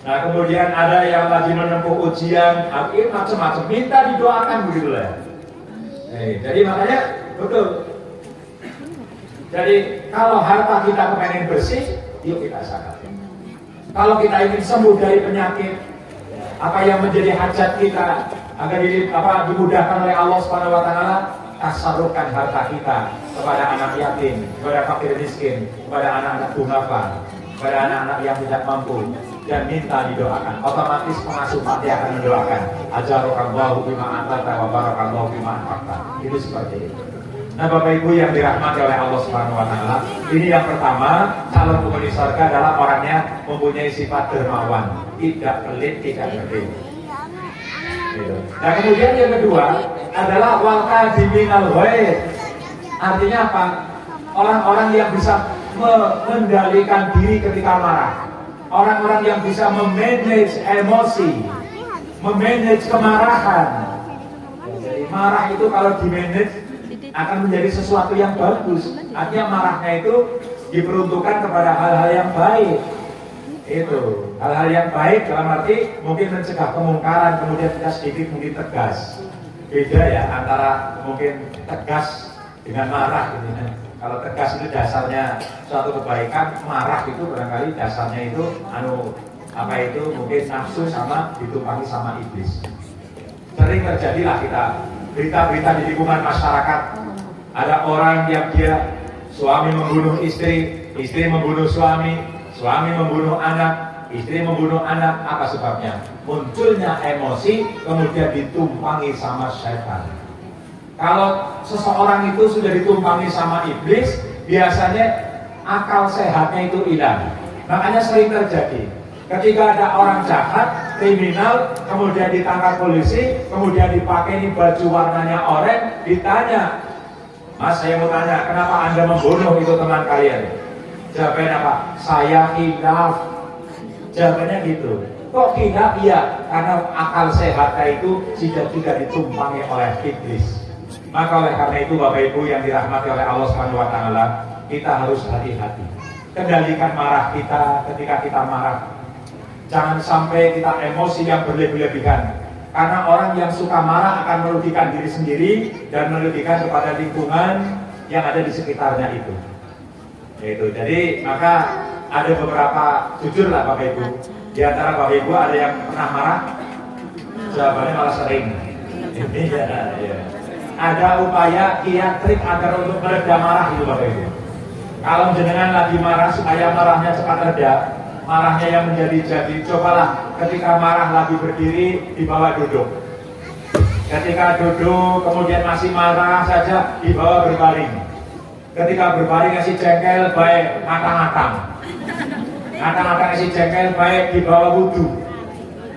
Nah kemudian ada yang lagi menempuh ujian, macam-macam, minta didoakan begitu lah. Jadi makanya betul. Jadi kalau harta kita kepengen bersih, yuk kita zakat. Kalau kita ingin sembuh dari penyakit, apa yang menjadi hajat kita agar dimudahkan oleh Allah Subhanahu Wa Taala, tasarufkan harta kita kepada anak yatim, kepada fakir miskin, kepada anak-anak duafa, kepada anak-anak yang tidak mampu, dan minta didoakan. Otomatis pengasuh panti akan mendoakan, ajarokallahu bima atata wa barakallahu bima anfaqta. Itu seperti itu. Nah Bapak Ibu yang dirahmati oleh Allah Subhanahu Wa Taala, ini yang pertama, calon penghuni surga adalah orangnya mempunyai sifat dermawan, tidak pelit, tidak gede. Nah kemudian yang kedua adalah wal qadiminal ghaib. Artinya apa? Orang-orang yang bisa mengendalikan diri ketika marah. Orang-orang yang bisa memanage emosi, memanage kemarahan. Jadi marah itu kalau dimanage akan menjadi sesuatu yang bagus. Artinya marahnya itu diperuntukkan kepada hal-hal yang baik. Itu hal-hal yang baik dalam arti mungkin mencegah kemungkaran, kemudian kita sedikit mungkin tegas. Beda ya antara mungkin tegas dengan marah gitu ya. Kalau tegas itu dasarnya suatu kebaikan, marah itu barangkali dasarnya itu mungkin nafsu sama ditumpangi sama iblis. Sering terjadilah kita berita-berita di lingkungan masyarakat, ada orang yang dia suami membunuh istri, istri membunuh suami, suami membunuh anak, istri membunuh anak. Apa sebabnya? Munculnya emosi kemudian ditumpangi sama syaitan. Kalau seseorang itu sudah ditumpangi sama iblis, biasanya akal sehatnya itu hilang. Makanya sering terjadi ketika ada orang jahat, kriminal, kemudian ditangkap polisi, kemudian dipakai ini baju warnanya oranye, ditanya, Mas saya mau tanya, kenapa Anda membunuh itu teman kalian? Jawabannya apa? Saya hilaf. Jawabannya gitu. Kok tidak? Iya, karena akal sehatnya itu tidak ditumpangi oleh iblis. Maka oleh karena itu Bapak Ibu yang dirahmati oleh Allah Subhanahu wa taala, kita harus hati-hati. Kendalikan marah kita ketika kita marah. Jangan sampai kita emosi yang berlebih-lebihan. Karena orang yang suka marah akan merugikan diri sendiri dan merugikan kepada lingkungan yang ada di sekitarnya itu. Jadi maka ada beberapa, jujurlah Bapak Ibu, di antara Bapak Ibu ada yang pernah marah? Jawabannya malah sering. Ya. Ada upaya, kiat, trik agar untuk mereda marah itu Bapak Ibu. Kalau jenengan lagi marah supaya marahnya cepat reda, marahnya yang menjadi, cobalah ketika marah lagi berdiri, dibawa duduk. Ketika duduk kemudian masih marah saja, dibawa berbaring. Ketika berbaring kasih jengkel, baik matang-matang. Matang-matang kasih jengkel, baik dibawa wudhu.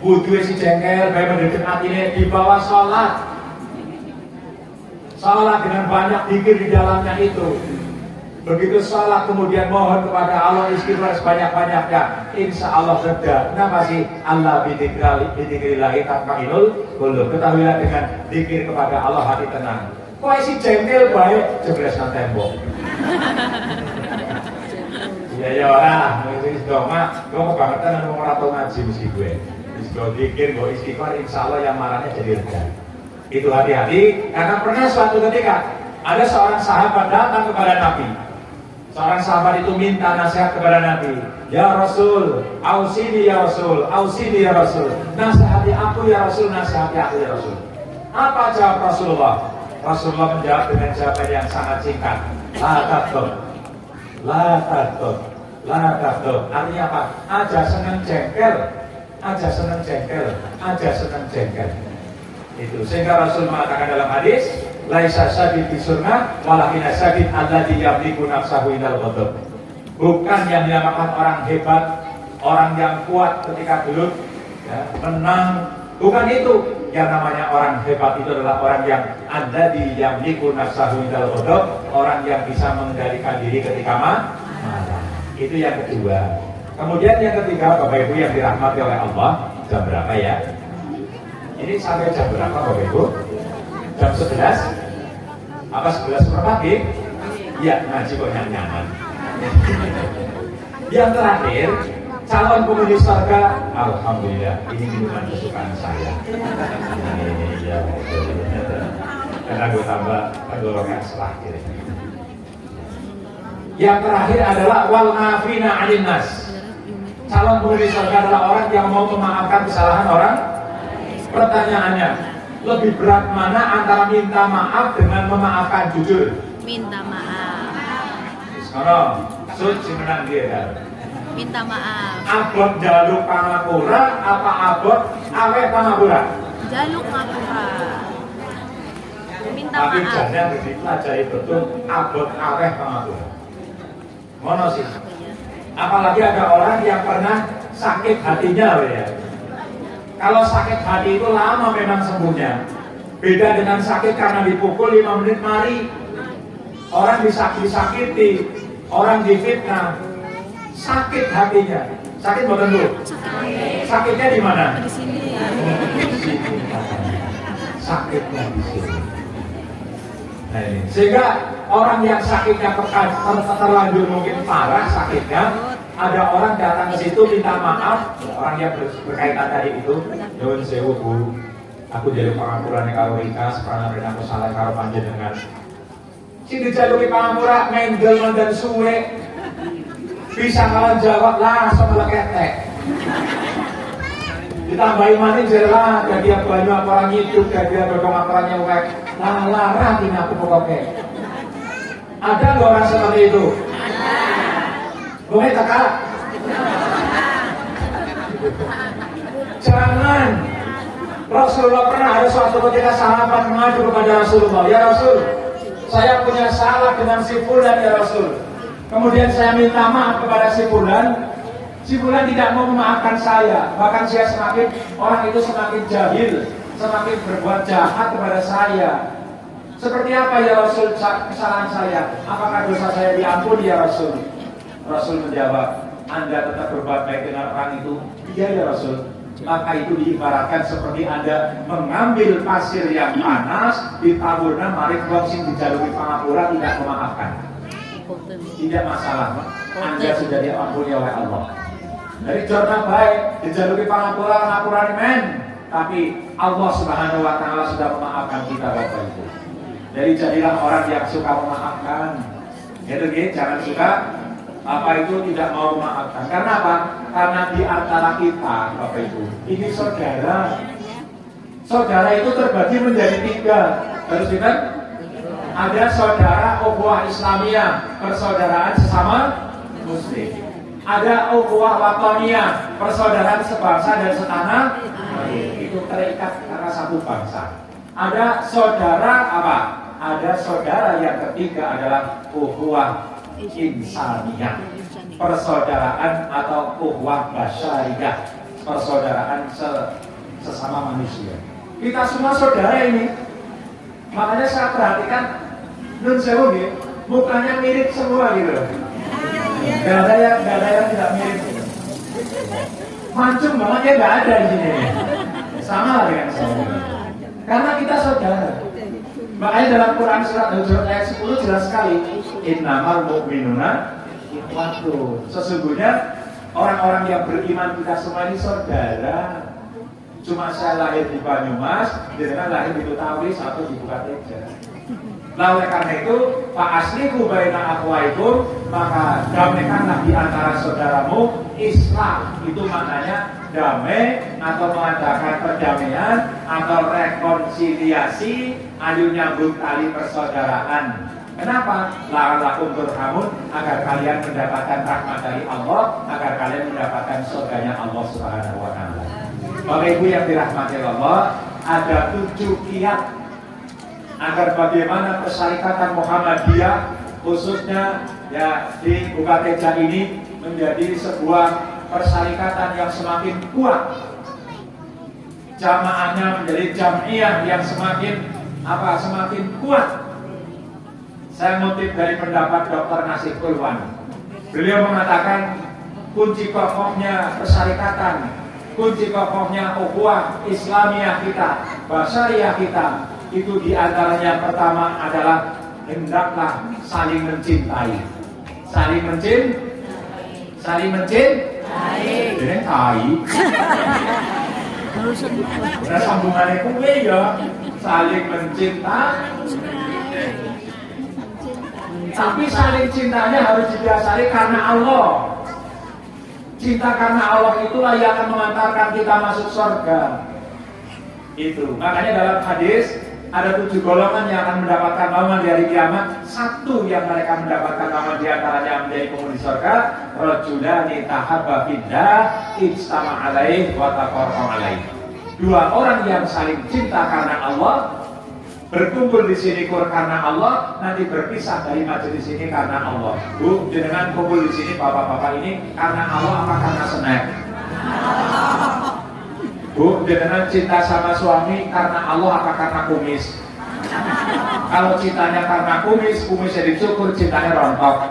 Wudhu kasih jengkel, baik mendekat hatinya, dibawa sholat. Sholat dengan banyak zikir di dalamnya itu. Begitu sholat kemudian mohon kepada Allah istighfar sebanyak-banyaknya, insya Allah reda. Kenapa sih? Allah bidzikrillahi tatma'innul qulub. Ketahuilah dengan zikir kepada Allah hati tenang. Kok isi jengkel baik jebresan tembok. Ya ora, wis doma, gue kebangetan ngomong ora tau ngaji mesti gue. Wis do zikir, gue istighfar, insya Allah yang marahnya jadi reda. Itu hati-hati, karena pernah suatu ketika ada seorang sahabat datang kepada Nabi. Seorang sahabat itu minta nasihat kepada Nabi. Ya Rasul, ausini ya Rasul, ausini ya Rasul. Nasihati aku ya Rasul, nasihati aku ya Rasul. Apa jawab Rasulullah? Rasulullah menjawab dengan jawaban yang sangat singkat. La takut, la takut, la takut. Artinya apa? Aja seneng jengkel, aja seneng jengkel, aja seneng jengkel. Itu sehingga Rasul mengatakan dalam hadis, laisa syadid di surga, walakin syadid alladzi yamliku nafsahu ilal ghadab. Bukan yang dinamakan orang hebat, orang yang kuat ketika gelut, ya, menang. Bukan itu. Yang namanya orang hebat itu adalah orang yang alladzi yamliku nafsahu ilal ghadab, orang yang bisa mengendalikan diri ketika marah. Itu yang kedua. Kemudian yang ketiga, Bapak Ibu yang dirahmati oleh Allah, jam berapa ya? Ini sampai jam berapa Bapak Ibu? Jam 11? Apa 11 per pagi? Iya, ngaji kok nyaman. Yang terakhir, calon penghuni surga, alhamdulillah, ini minuman kesukaan saya. Iya, karena gue tambah penggolongan terakhir. Yang terakhir adalah wal afina 'anil nas. Calon penghuni surga adalah orang yang mau memaafkan kesalahan orang. Pertanyaannya, lebih berat mana antara minta maaf dengan memaafkan? Jujur. Minta maaf. Sekarang, suci menang dia kan? Minta maaf. Abot jaluk pangapura, apa abot awet pangapura? Jaluk ngapura. Minta tapi maaf. jangan dipelajari betul abot awet pangapura. Mono sih. Apalagi ada orang yang pernah sakit hatinya, ya. Kalau sakit hati itu lama memang sembuhnya. Beda dengan sakit karena dipukul 5 menit mari. Orang disakiti, orang difitnah. Sakit hatinya. Sakit bukan dulu? Sakitnya di mana? Di sini. Sakitnya di sini. Nah, ini. Sehingga orang yang sakitnya terlanjur mungkin parah sakitnya, ada orang datang ke situ minta maaf, orang yang berkaitan tadi itu, nyuwun sewu Bu, aku jadi pangapurane karo Rika, sekarang ben aku salah karo panjenengan. Sing dijaluki pangapura mendel mandan suwe. Bisa kawan jawab lah sama ketek. Ditambahi maning jelas, jadi banyak orang hidup, jadi dodong aparannya wek. Larang ini aku pokoknya. Ada nggak orang seperti itu? Boleh kakak? Jangan. Rasulullah pernah ada suatu ketika sahabat mengadu kepada Rasulullah, ya Rasul, saya punya salah dengan si fulan ya Rasul. Kemudian saya minta maaf kepada si fulan tidak mau memaafkan saya. Bahkan saya orang itu semakin jahil, semakin berbuat jahat kepada saya. Seperti apa ya Rasul kesalahan saya? Apakah dosa saya diampuni ya Rasul? Rasul menjawab, Anda tetap berbuat baik dengan orang itu? Iya ya Rasul. maka itu diibaratkan seperti Anda mengambil pasir yang panas, ditaburna mari wong sing dijalui pangapura tidak memaafkan. Tidak masalah, Anda sudah diampuni oleh Allah. Dari jorna baik, dijalui pangapura, ngapurani men. Tapi Allah Subhanahu wa Ta'ala sudah memaafkan kita, Bapak Ibu. Jadi jadilah orang yang suka memaafkan. Gitu, jangan suka apa itu tidak mau memaafkan. Karena apa? Karena di antara kita, Bapak Ibu, ini saudara. Saudara itu terbagi menjadi 3. Harus kita ada saudara ukhuwah Islamiyah, persaudaraan sesama Muslim. Ada ukhuwah wataniyah, persaudaraan sebangsa dan setanah. Itu terikat karena satu bangsa. Ada saudara apa? Ada saudara yang ketiga adalah ukhuwah insaniyah, persaudaraan atau ukhuwah basyariyah, persaudaraan sesama manusia. Kita semua saudara ini. Makanya saya perhatikan nun sewu nggih, mukanya mirip semua gitu. Gak ada yang tidak mirip. Mancung banget ya, gak ada di sini. Sama lah dengan saya. Karena kita saudara. Makanya dalam Quran surat Hujurat ayat 10 jelas sekali, innamal mu'minuna ikhwatun. Sesungguhnya orang-orang yang beriman kita semua ini saudara. Cuma saya lahir di Banyumas, dengan lahir di Tawis atau di Bukateja. Nah oleh karena itu, Pak asliku baina akhwaikum, maka damaikanlah di antara saudaramu. Islam itu maknanya damai atau mengadakan perdamaian atau rekonsiliasi, ayo nyambung tali persaudaraan. Kenapa? La'allakum turhamun, agar kalian mendapatkan rahmat dari Allah, agar kalian mendapatkan surganya Allah Subhanahu wa Ta'ala. Bapak Ibu yang dirahmati Allah, ada 7 kiat agar bagaimana persyarikatan Muhammadiyah khususnya ya di Bukateja ini menjadi sebuah persyarikatan yang semakin kuat, jamaahnya menjadi jamiah yang semakin kuat. Saya ngutip dari pendapat Dr. Nasib Ulwan. Beliau mengatakan kunci kokohnya persyarikatan, kunci kokohnya ukhuwah Islamiyah kita, basyariyah kita, itu diantaranya pertama adalah hendaklah saling mencintai. Saling mencintai. Ini tai. Nah sambungannya kuwe ya, saling mencintai. Tapi saling cintanya harus didasari karena Allah. Cinta karena Allah itulah yang akan mengantarkan kita masuk surga. Itu. Makanya dalam hadis ada 7 golongan yang akan mendapatkan naungan di hari kiamat. 1 yang mereka mendapatkan naungan di antaranya menjadi penghuni surga. Rajulani tahabba fillah ijtama alaihi wa tafarraqa alaihi. 2 orang yang saling cinta karena Allah, berkumpul di sini karena Allah, nanti berpisah dari majelis ini karena Allah. Bu, dengan kumpul di sini bapak-bapak ini karena Allah apa karena snack? Bu, dengan cinta sama suami karena Allah apa karena kumis? Kalau cintanya karena kumisnya dicukur, cintanya rontok.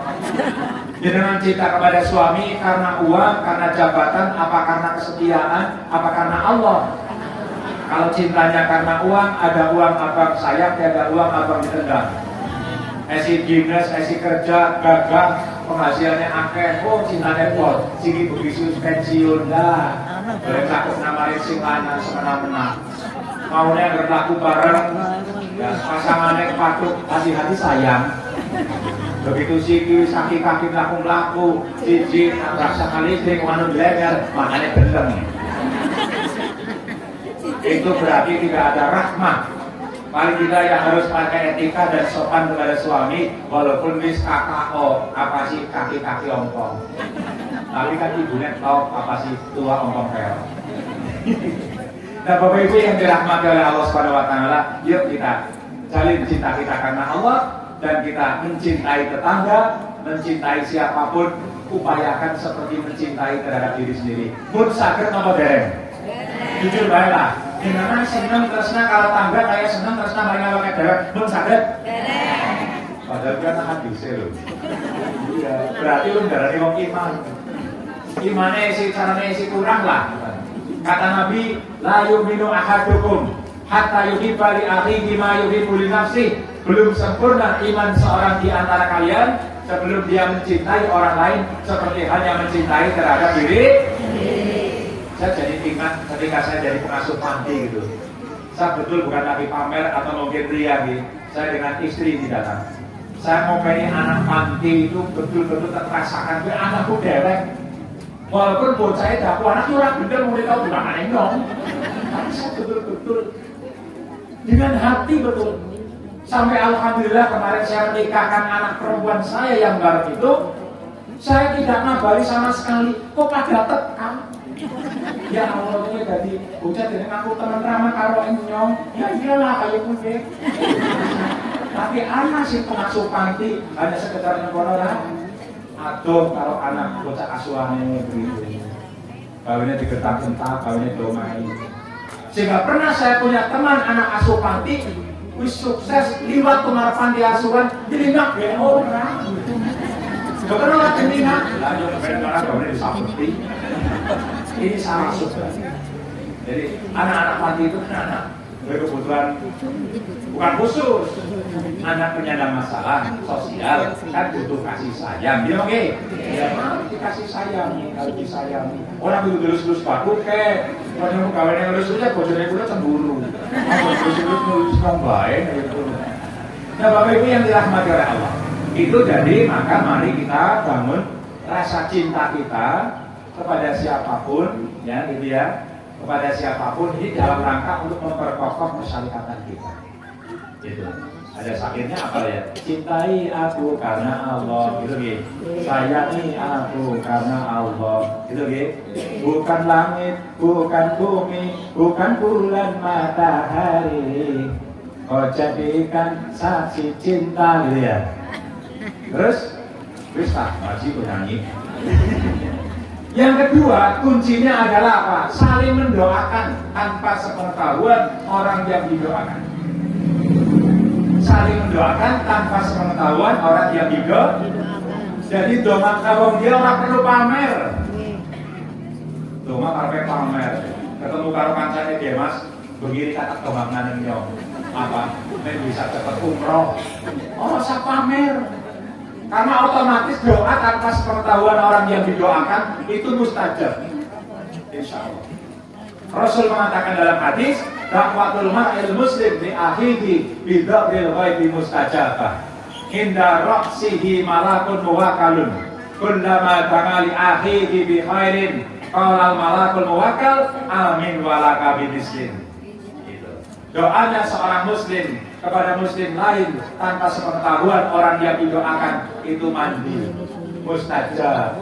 Dengan cinta kepada suami karena uang, karena jabatan, apa karena kesetiaan, apa karena Allah? Kalau cintanya karena uang, ada uang abang sayang, ada uang abang ditendang. Esi gimnas, esi kerja, gagah, penghasilannya akeh, oh cintanya kuat, sini begitu pensiun dah. Boleh takut namarin sing lanang semena-mena. Maunya berlaku bareng, ya, pasangannya patuk, hati-hati sayang. Begitu siki kaki laku-laku, cici, rasa kali sering manut leher, makanya gendeng. Itu berarti tidak ada rahmah. Paling tidak yang harus pakai etika dan sopan kepada suami, walaupun wis KKO, apa sih kaki-kaki ompong. Tapi kan ibunya tahu apa sih tua ompong pel. Nah Bapak Ibu yang dirahmati oleh Allah Subhanahu wa Ta'ala, yuk kita jalin cinta kita karena Allah, dan kita mencintai tetangga, mencintai siapapun, upayakan seperti mencintai terhadap diri sendiri. Mun saged napa dereng? Jujur baiklah. Gimana seneng tresna kalau tangga kayak seneng tresna maring awake dhewe mun saged? Padahal kan hadis lho. Iya, berarti lu ndarani wong iman. Imane isi carane isi kurang lah. Kata Nabi, la yu'minu ahadukum hatta yuhibba li akhihi ma yuhibbu li nafsihi. Belum sempurna iman seorang di antara kalian sebelum dia mencintai orang lain seperti halnya mencintai terhadap diri. Saya jadi ingat ketika saya jadi pengasuh panti gitu. Saya betul bukan lagi pamer atau mungkin ria gitu. Saya dengan istri di datang. Saya mau pengen anak panti itu betul-betul terasakan ke anakku dewek. Walaupun buat saya daku anak curang bener mulai tahu gimana dong. Tapi saya betul-betul dengan hati betul. Sampai alhamdulillah kemarin saya menikahkan anak perempuan saya yang baru itu, saya tidak ngabari sama sekali. Kok pada tekan? Ya Allah ini jadi bocah dengan aku teman ramah karo enyong. Ya iyalah kayak gue. Tapi anak si pengasuh panti hanya sekedar nyekolahan. Aduh kalau anak bocah asuhannya begitu. Kawinnya digetak-getak, kawinnya domai. Sehingga pernah saya punya teman anak asuh panti, wis sukses liwat kemar panti asuhan, dilinggak ya orang. Bukan orang dilinggak, lalu orang kawinnya disaputi. Ini salah sudah. Jadi anak-anak panti itu kan anak berkebutuhan bukan khusus, anak penyandang masalah sosial kan butuh kasih sayang, dia oke? Ya mau dikasih sayang, kalau disayangi. Orang itu terus baku ke, kalau kawin yang terus-terusnya bocornya udah cemburu, terus baik gitu. Nah Bapak Ibu yang dirahmati oleh Allah, itu jadi maka mari kita bangun rasa cinta kita kepada siapapun, ya gitu ya. Kepada siapapun ini dalam rangka untuk memperkokoh persyaratan kita. Gitu. Ada sakitnya apa ya? Cintai aku karena Allah, gitu gitu. Sayangi aku karena Allah, gitu gitu. Bukan langit, bukan bumi, bukan bulan matahari. Kau jadikan saksi cinta, gitu ya. Terus, bisa masih nyanyi. Yang kedua, kuncinya adalah apa? Saling mendoakan tanpa sepengetahuan orang yang didoakan. Saling mendoakan tanpa sepengetahuan orang yang didoakan. Jadi doa kalau dia orang perlu pamer. Doa karena pamer. Ketemu karo kancane dia Mas, begini kata kemaknanan nyong. Apa? Men bisa cepat umroh. Oh, saya pamer. Karena otomatis doa tanpa sepengetahuan orang yang didoakan itu mustajab. Insya Allah. Rasul mengatakan dalam hadis, dakwatul mar'il muslim li akhihi bidhabril ghaibi mustajabah. Inda ra'sihi malakun muwakkalun. Kullama damali akhihi bi khairin qala al malakul muwakkal amin walaka bimislim. Doanya seorang muslim kepada muslim lain tanpa sepengetahuan orang yang didoakan itu mandi mustajab.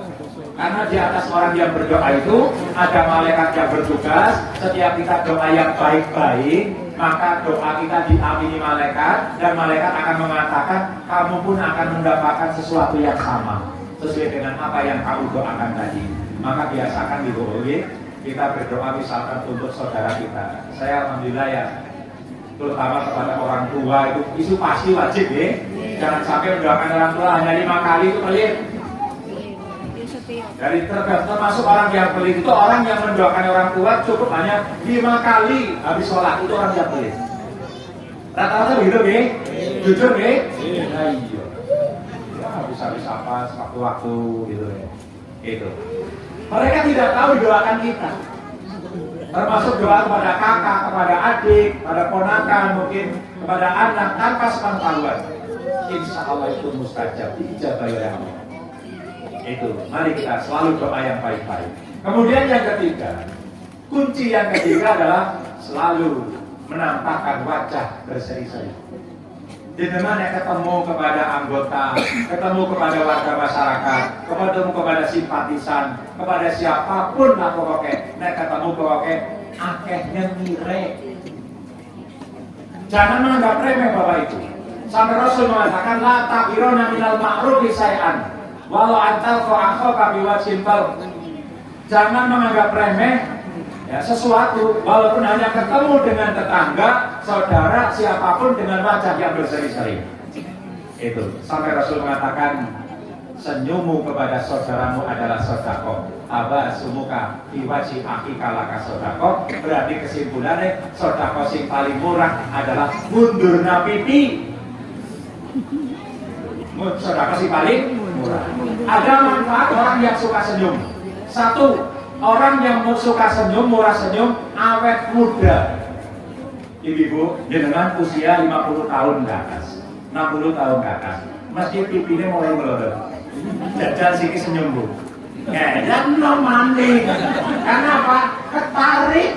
Karena di atas orang yang berdoa itu ada malaikat yang bertugas. Setiap kita doa yang baik-baik, maka doa kita diamini malaikat dan malaikat akan mengatakan kamu pun akan mendapatkan sesuatu yang sama sesuai dengan apa yang kamu doakan tadi. Maka biasakan didoain kita berdoa misalkan untuk saudara kita. Saya alhamdulillah ya, terutama kepada orang tua itu pasti wajib ya. Jangan sampai mendoakan orang tua hanya 5 kali itu pelit. Dari termasuk orang yang pelit itu orang yang mendoakan orang tua cukup hanya 5 kali habis sholat, itu orang yang pelit. Rata-rata begitu ya? Jujur ya? Nah iya. Ya habis-habis apa waktu-waktu gitu ya. Itu. Mereka tidak tahu doakan kita. Termasuk doa kepada kakak, kepada adik, kepada ponakan, mungkin kepada anak tanpa sepengetahuan. Insya Allah itu mustajab, diijabah oleh Allah. Itu, mari kita selalu doa yang baik-baik. Kemudian yang ketiga, kunci yang ketiga adalah selalu menampakkan wajah berseri-seri. Di mana ketemu kepada anggota, ketemu kepada warga masyarakat, ketemu kepada simpatisan, kepada siapapun lah pokoknya, ketemu pokoknya akehnya nire. Jangan menganggap remeh Bapak Ibu. Sampai Rasul mengatakan la takirona minal ma'rufi syai'an walau antal akhaka biwajhin talq. Jangan menganggap remeh ya, sesuatu walaupun hanya ketemu dengan tetangga, saudara, siapapun dengan wajah yang berseri-seri. Itu sampai Rasul mengatakan senyummu kepada saudaramu adalah sedekah. Aba sumuka iwaji akika laka sedekah. Berarti kesimpulannya sedekah sing paling murah adalah mundurna pipi. Sedekah sing paling murah. Ada manfaat orang yang suka senyum. Satu, orang yang suka senyum, murah senyum, awet muda. Ibu-ibu, jenengan usia 50 tahun ke atas, 60 tahun ke atas, mesti pipinya mulai melorot. Jajal sini senyum bu. Kayaknya nomani. Karena apa? Ketarik.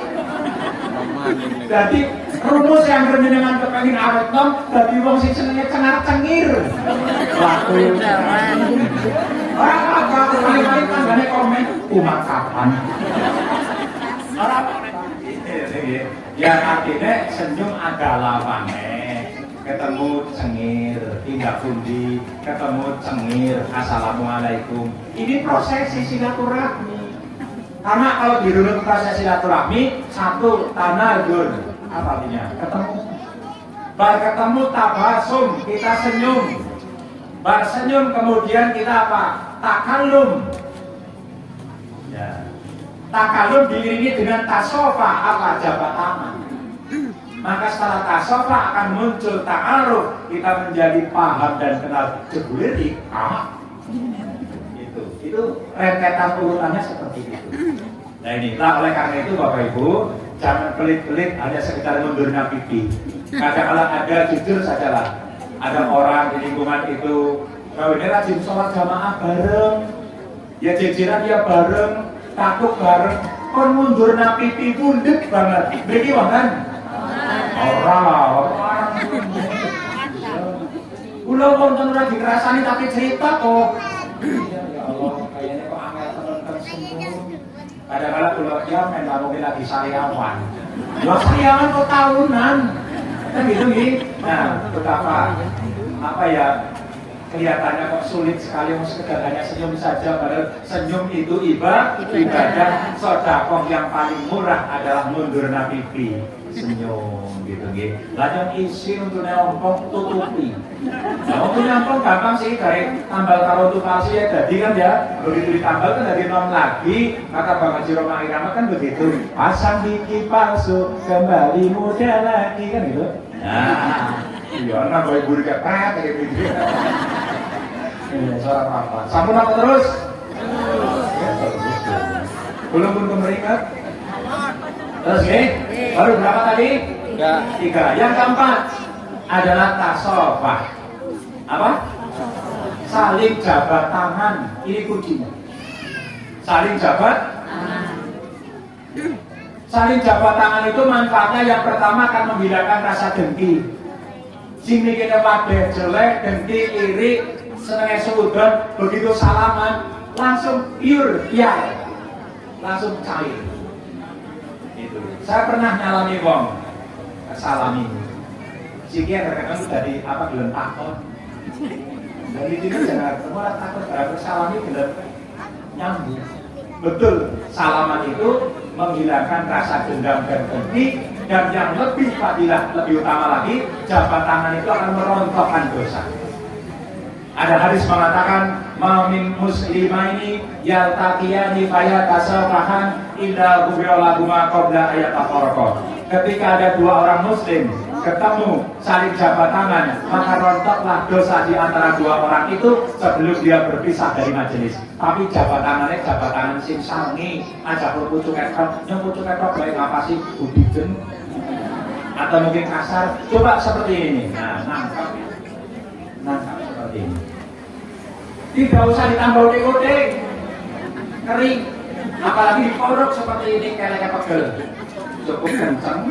Jadi rumus yang jenengan kepengin awet nom, jadi wong sing senenge cengar-cengir. Waktu. Orang apa? Paling-paling tanggane komen, umat kapan? Orang ya artinya senyum adalah panek, ketemu cengir, tindak pundi, ketemu cengir, assalamualaikum. Ini prosesi silaturahmi. Karena kalau dirunut proses silaturahmi, satu tanadun, apa artinya? Ketemu. Bar ketemu tabasum, kita senyum. Bar senyum kemudian kita apa? Takallum. Ya. Takalum diiringi dengan tasofa, apa? Jabat tangan. Maka setelah tasofa akan muncul ta'aruf, kita menjadi paham dan kenal jebulir itu rentetan urutannya seperti itu. Nah inilah oleh karena itu Bapak Ibu, jangan pelit-pelit hanya sekedar mundurnya pipi. Kadang-kadang ada, jujur sajalah, ada orang di lingkungan itu ini rajin sholat jamaah bareng, ya jejeran dia bareng, takut bareng, kon mundur na pipi bundek banget. Bagi kan? Orang. Ulah wonten ora dirasani tapi cerita kok. Ya Allah, kayaknya kok angel temen semua. Kadang-kadang kula ya main mungkin lagi sariawan. Ya sariawan kok tahunan. Kan gitu nggih. Nah, betapa apa ya kelihatannya kok sulit sekali sekedar hanya senyum saja, padahal senyum itu ibadah. Sedekah yang paling murah adalah mundurna pipi, senyum gitu nggih. Lah isi untuk nyompong tutupi. Nah, untuk nyompong gampang sih, dari tambal karo palsu ya jadi kan ya, begitu ditambal kan jadi nom lagi, maka Bapak Jiro Irama kan begitu. Pasang gigi palsu kembali muda lagi kan gitu. Nah, iya, nah boleh buri kepret kayak gitu. Suara apa? Sampun apa terus? Belum pun kemeringat? Terus nih? Baru berapa tadi? 3. Yang keempat adalah tasofah. Apa? Saling jabat tangan. Ini kuncinya. Saling jabat. Saling jabat tangan itu manfaatnya yang pertama akan menghilangkan rasa dengki. Sing mikirnya wadeh jelek, dengki, iri, senengnya seudon, begitu salaman langsung pure, ya, langsung cair. Itu. Saya pernah nyalami wong, salami. Siknya terkadang dari apa gelem takon. Dari itu jangan semua takut karena salami gelem nyambung. Betul, salaman itu menghilangkan rasa dendam dan dengki, dan yang lebih fadilah, lebih utama lagi, jabat tangan itu akan merontokkan dosa. Ada hadis mengatakan, "Mamin muslimaini yaltaqiyani fayatasafahan illa ghufiralahuma qabla ayatafarraqa." Ketika ada dua orang muslim ketemu saling jabat tangan, maka rontoklah dosa di antara dua orang itu sebelum dia berpisah dari majelis. Tapi jabat tangan sing sangi, aja pucuk ketok, yang pucuk ketok baik ngapasi budijen atau mungkin kasar. Coba seperti ini. Nah, nangkap seperti ini. Tidak usah ditambah udik-udik, kering, apalagi dikorok seperti ini kayak pegel. Cukup kencang.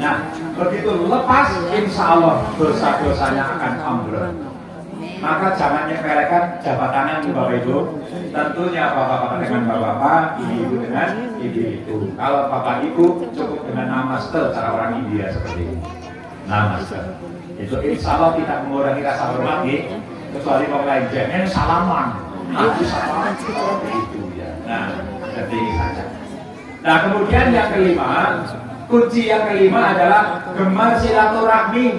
Nah, begitu lepas, insya Allah dosa-dosanya akan ambruk. Maka jangan nyepelekan jabat tangan Bapak Ibu. Tentunya bapak-bapak dengan bapak-bapak, ibu-ibu dengan ibu-ibu. Kalau bapak ibu cukup dengan namaste, cara orang India seperti ini. Namaste. Itu insya Allah tidak mengurangi rasa hormat, kecuali orang lain jangan salaman. Aku salaman seperti itu ya. Nah, seperti ini saja. Nah, kemudian yang kelima, kunci yang kelima adalah gemar silaturahmi.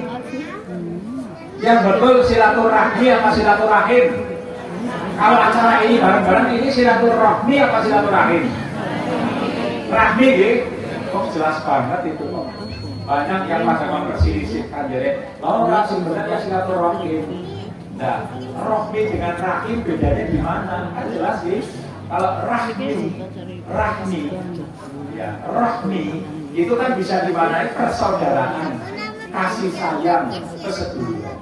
Yang betul silaturahmi apa silaturahim? Kalau acara ini bareng-bareng ini silaturahmi apa silaturahim? Rahmi gitu. Kok jelas banget itu kok. Banyak yang pada memperselisihkan jadi orang sebenarnya silaturahim. Nah, rahmi dengan rahim bedanya di mana? Kan jelas sih. Kalau rahmi, ya rahmi itu kan bisa dimaknai persaudaraan, kasih sayang, keseduluran.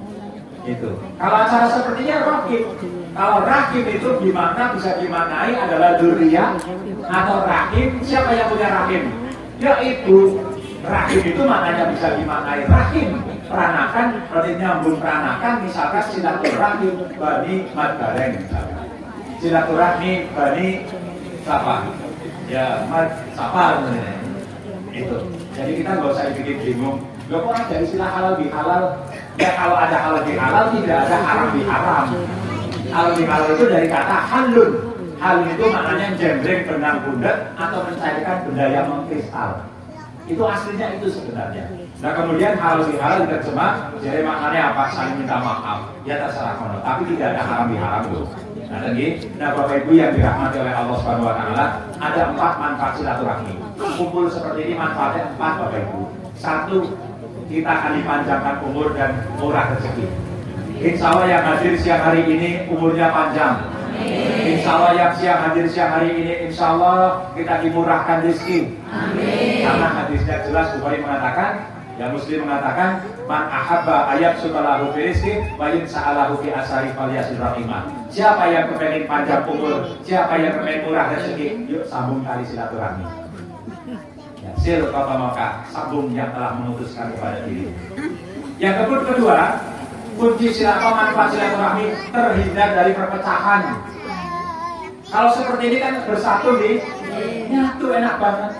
Itu. Kalau acara sepertinya rahim. Kalau rahim itu gimana bisa dimaknai adalah dzurriyyah atau rahim. Siapa yang punya rahim? Yaitu rahim itu maknanya bisa dimaknai rahim. Peranakan, berarti nyambung peranakan. Misalkan silaturahim Bani Madbareng misalkan. Silaturahmi Bani siapa? Ya siapa itu. Jadi kita nggak usah bikin bingung. Loh kok ada istilah halal bihalal? Ya kalau ada halal bihalal tidak ada haram biharam. Halal bihalal itu dari kata halun. Halun itu maknanya jembreng benang bundet atau mencairkan benda yang mengkristal. Itu aslinya itu sebenarnya. Nah kemudian halal bihalal diterjemah jadi maknanya apa? Saling minta maaf. Ya terserah kono. Tapi tidak ada haram biharam tuh. Nah lagi, Bapak Ibu yang dirahmati oleh Allah Subhanahu Wa Taala, ada 4 manfaat silaturahmi. Kumpul seperti ini manfaatnya 4 Bapak Ibu. 1, kita akan dipanjangkan umur dan murah rezeki. Insya Allah yang hadir siang hari ini umurnya panjang. Insya Allah yang hadir siang hari ini insya Allah kita dimurahkan rezeki. Karena hadisnya jelas Bukhari mengatakan, yang Muslim mengatakan, man ahabba ayat sutalahu fi rizqi wa in sa'alahu fi asari falyasil rahimah. Siapa yang kepengen panjang umur, siapa yang kepengen murah rezeki, yuk sambung tali silaturahmi. Ya, sil kata maka sambung yang telah memutuskan kepada diri. Yang kedua, kunci manfaat silaturahmi terhindar dari perpecahan. Kalau seperti ini kan bersatu nih, nyatu enak banget.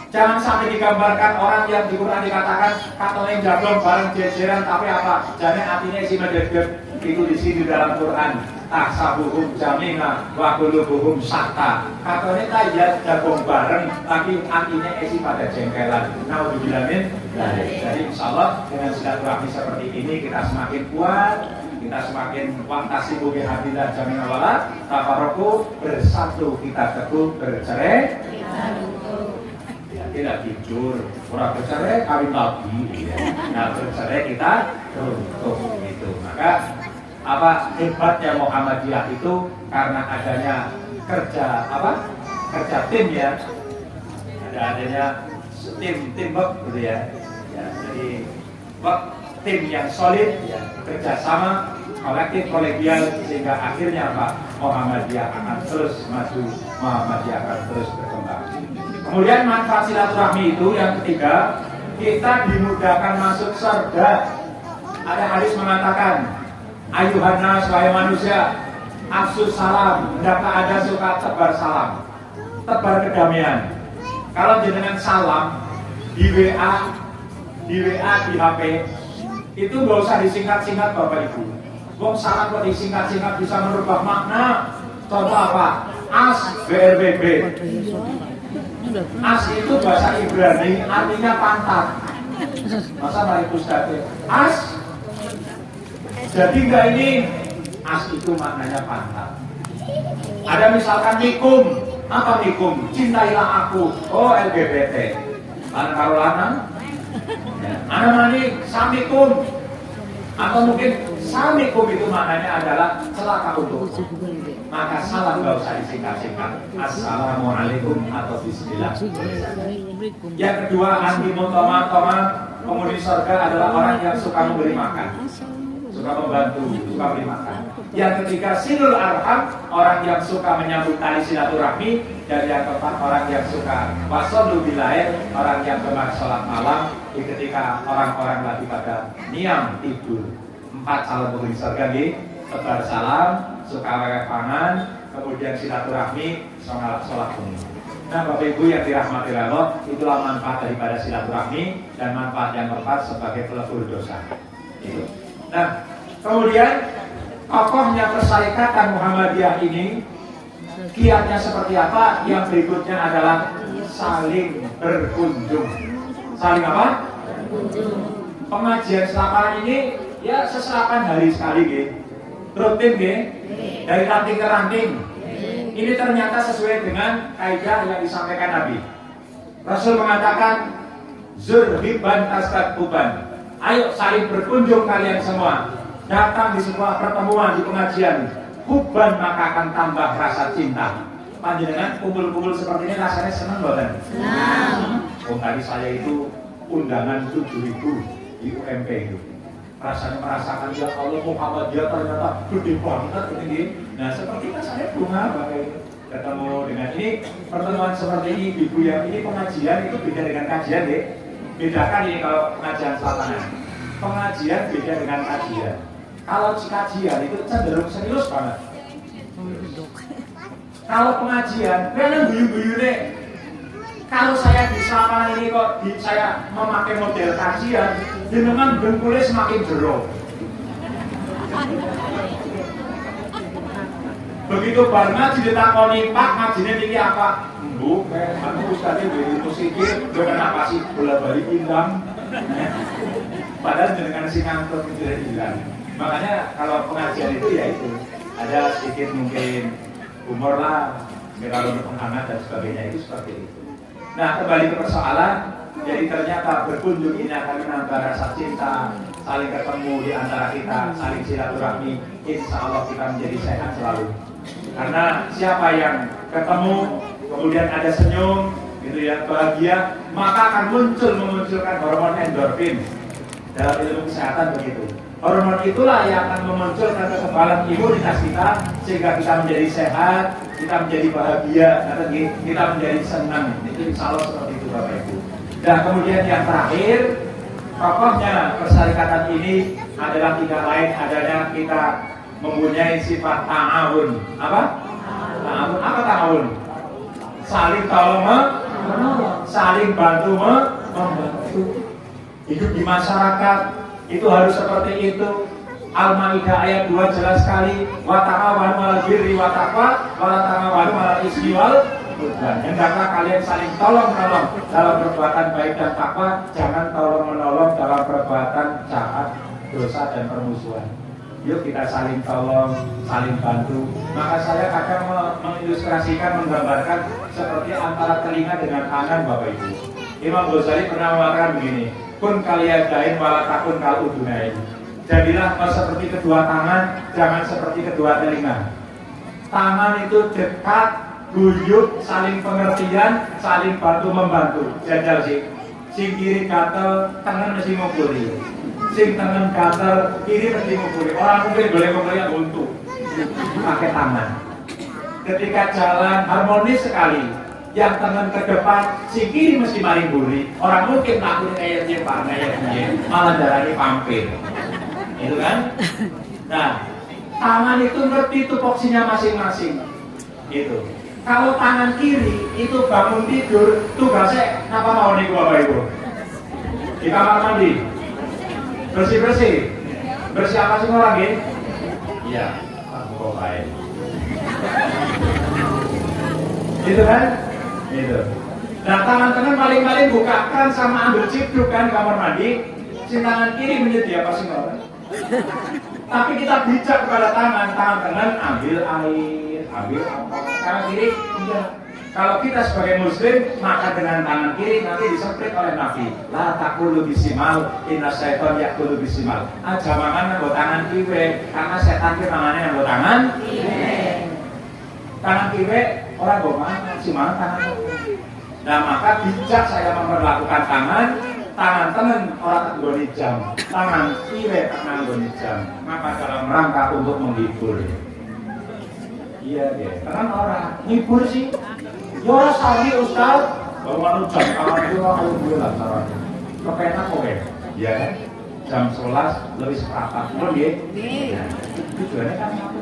Jangan sampai digambarkan orang yang di Quran dikatakan katanya jablon bareng jejeran tapi apa? Jadi artinya isi mededep itu di sini dalam Quran. Tahsabuhum jami'a wa qulubuhum syatta. Katanya kayak jablon bareng tapi artinya isi pada jengkelan. Nauzubillamin. Jadi insyaallah dengan silaturahmi seperti ini kita semakin kuat, kita semakin waqtasibu bihablillah jami'a wala tafarraqu, bersatu kita teguh, bercerai tidak tidur, orang bercerai kawin lagi, nah bercerai kita runtuh gitu. Maka apa hebatnya Muhammadiyah itu karena adanya kerja tim ya, adanya teamwork gitu ya. Jadi tim yang solid, ya, kerjasama, kolektif, kolegial sehingga akhirnya apa Muhammadiyah akan terus maju, Muhammadiyah akan terus berkembang. Kemudian manfaat silaturahmi itu yang ketiga, kita dimudahkan masuk surga. Ada hadis mengatakan, ayuhan nas wahai manusia, afsus salam, hendaklah ada suka tebar salam, tebar kedamaian. Kalau jenengan salam di WA, di HP, itu nggak usah disingkat-singkat Bapak Ibu. Wong salam kok disingkat-singkat bisa merubah makna. Contoh apa? As BRBB. As itu bahasa Ibrani artinya pantat. Masa mari Ustadz as. Jadi enggak ini as itu maknanya pantat. Ada misalkan nikum. Apa nikum? Cintailah aku. Oh LGBT. Lan karo lanang. Ana mani samikum. Atau mungkin samikum itu maknanya adalah celaka untuk. Maka salam gak usah disingkat-singkat. Assalamualaikum atau bismillah. Yang kedua, anti mutoma penghuni surga adalah orang yang suka memberi makan, suka membantu, suka memberi makan. Yang ketiga, silul arham, orang yang suka menyambut tali silaturahmi. Dan yang keempat, orang yang suka wasollu bilail, orang yang gemar sholat malam ketika orang-orang lagi pada niam tidur. 4 calon penghuni surga nih, tebar salam, suka wae pangan, kemudian silaturahmi, sholat sunyi. Nah Bapak Ibu yang dirahmati Allah, itulah manfaat daripada silaturahmi dan manfaat yang keempat sebagai pelebur dosa. Itu. Nah kemudian kokohnya persyarikatan Muhammadiyah ini kiatnya seperti apa? Yang berikutnya adalah saling berkunjung. Saling apa? Berkunjung. Pengajian selapan ini ya seserapan hari sekali gitu. Rutin nggih? Dari ranting ke ranting. Ini ternyata sesuai dengan kaidah yang disampaikan Nabi. Rasul mengatakan, Zurhiban tastakbuban. Ayo saling berkunjung kalian semua. Datang di sebuah pertemuan di pengajian. Hubban maka akan tambah rasa cinta. Panjenengan kumpul-kumpul seperti ini rasanya senang banget. Senang. Oh, tadi saya itu undangan 7.000 di UMP itu. Rasanya merasakan ya Allah Muhammadiyah ternyata gede banget ini. Nah seperti kan saya bunga pakai ketemu dengan ini pertemuan seperti ini ibu yang ini pengajian itu beda dengan kajian deh. Bedakan ini kalau pengajian selatan. Pengajian beda dengan kajian. Kalau kajian itu cenderung serius banget. Kalau pengajian, kalian guyu-guyu deh. Kalau saya di selama ini kok saya memakai model kajian, jenengan dengkulnya semakin jero. Begitu bar ngaji ditakoni, Pak ngajine niki apa? Bu, aku ustadnya dari musikir, dengan apa sih bola-bali indang. Padahal jenengan sing ngantuk tidak hilang. Makanya kalau pengajian itu ya itu ada sedikit mungkin humor lah, kalau untuk penghangat dan sebagainya itu seperti itu. Nah kembali ke persoalan, jadi ternyata berkunjung ini akan menambah rasa cinta, saling ketemu di antara kita, saling silaturahmi. Insya Allah kita menjadi sehat selalu. Karena siapa yang ketemu, kemudian ada senyum, gitu ya, bahagia, maka akan memunculkan hormon endorfin. Dalam ilmu kesehatan begitu. Hormon itulah yang akan memunculkan kekebalan imunitas kita sehingga kita menjadi sehat, kita menjadi bahagia, kita menjadi senang. Itu insya Allah seperti itu Bapak Ibu. Dan kemudian yang terakhir, pokoknya persyarikatan ini adalah tidak lain adanya kita mempunyai sifat ta'awun. Apa? Ta'awun. Apa ta'awun? Saling tolong menolong, saling bantu membantu. Hidup di masyarakat itu harus seperti itu. Al-Maidah ayat 2 jelas sekali, wa ta'awanu 'alal birri wa taqwa wa la ta'awanu 'alal ismi wal udwan. Hendaklah kalian saling tolong-menolong dalam perbuatan baik dan takwa, jangan tolong-menolong dalam perbuatan jahat, dosa dan permusuhan. Yuk kita saling tolong, saling bantu. Maka saya kadang mengilustrasikan, menggambarkan seperti antara telinga dengan tangan Bapak Ibu. Imam Ghazali pernah mengatakan begini, kun kaliyadain walatakun kal udunain. Jadilah seperti kedua tangan, jangan seperti kedua telinga. Tangan itu dekat, guyup, saling pengertian, saling bantu membantu. Jajal sih, sing kiri gatel, tangan mesti ngukuli. Sing tangan gatel, kiri mesti ngukuli. Orang mungkin boleh ngukuli yang buntu, pakai tangan. Ketika jalan harmonis sekali. Yang tangan ke depan, si kiri mesti maling buri. Orang mungkin takut kayak dia, malah darahnya pampir. Itu kan? Nah, tangan itu ngerti tupoksinya masing-masing. Itu. Kalau tangan kiri itu bangun tidur, tugasnya apa mau nih Bapak Ibu? Di kamar mandi, bersih-bersih. Bersih apa sih orang ini? Iya, aku baik. Itu kan? Itu. Nah tangan-tangan paling-paling bukakan sama ambil ciduk kan kamar mandi. Si tangan kiri menyedia apa sih orang? Tapi kita bijak kepada tangan kanan ambil air, ambil apa? Tangan kiri tidak. Kalau kita sebagai muslim maka dengan tangan kiri nanti disemprit oleh Nabi. La taqulu bisimal, inna syaiton yaqulu bisimal. Aja mangan nganggo tangan kiri karena setan ki mangane nganggo tangan kiri. Tangan kiri orang mangan si mangan tangan. Nah maka bijak saya memperlakukan tangan tangan orang nggoni jam, tangan kiri tangan nggoni jam. Maka dalam rangka untuk menghibur. Iya deh, tangan orang menghibur sih. Yo sami Ustaz, bawa jam tangan itu kalau bulan cara. Kepenak kowe. Ya kan? Jam 11 lebih seperempat. Mun nggih? Nggih. Tujuannya kan apa?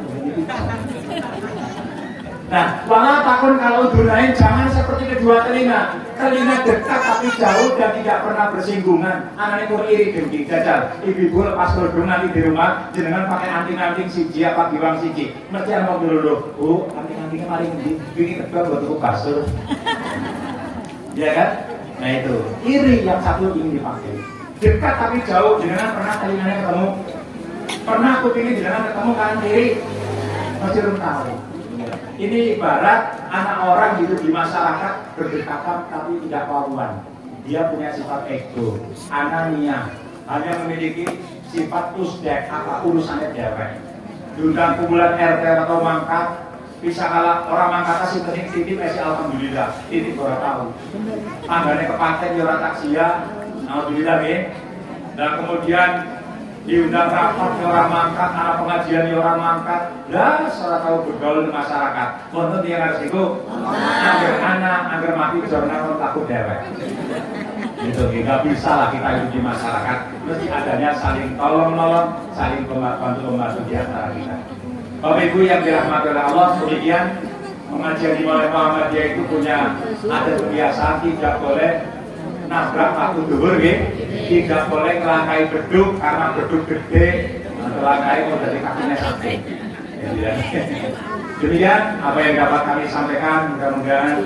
Nah, wala takun kalau dunain jangan seperti kedua telinga. Telinga dekat tapi jauh dan tidak pernah bersinggungan. Anaknya kur iri dengki jajal. Ibu lepas kerudung nanti di rumah jenengan pakai anting-anting siji apa giwang siji. Mesti mau dulu. Bu, anting-antingnya mari ngendi? Wingi tegal buat tuku bakso. Ya kan? Nah itu, iri yang satu ingin dipakai. Dekat tapi jauh jenengan pernah telinganya ketemu. Pernah aku pilih dengan ketemu kanan kiri, masih belum tahu. Ini ibarat anak orang hidup di masyarakat berdekatan tapi tidak karuan. Dia punya sifat ego, anania, hanya memiliki sifat usdek, apa urusannya dewek. Diundang kumpulan RT atau mangkat, bisa kalah orang mangkat sih penting titip masih alhamdulillah, titip orang tahu. Tanggane kepaten ya orang taksia, alhamdulillah ya. Dan kemudian diundang rapat ya orang mangkat, anak pengajian ya orang mangkat, dan seorang tahu bergaul di masyarakat. Untuk yang harus itu, agar anak, agar mati karena orang takut dewek. Itu nggak bisa lah kita hidup di masyarakat, mesti adanya saling tolong-menolong, saling bantu-membantu di antara kita. Bapak Ibu yang dirahmati oleh Allah, kemudian pengajian di Muhammadiyah itu punya ada kebiasaan tidak boleh nabrak waktu dhuwur nggih, tidak boleh ngelangkai beduk karena beduk gede, ngelangkai mau dari kakinya sakit. Demikian apa yang dapat kami sampaikan, mudah-mudahan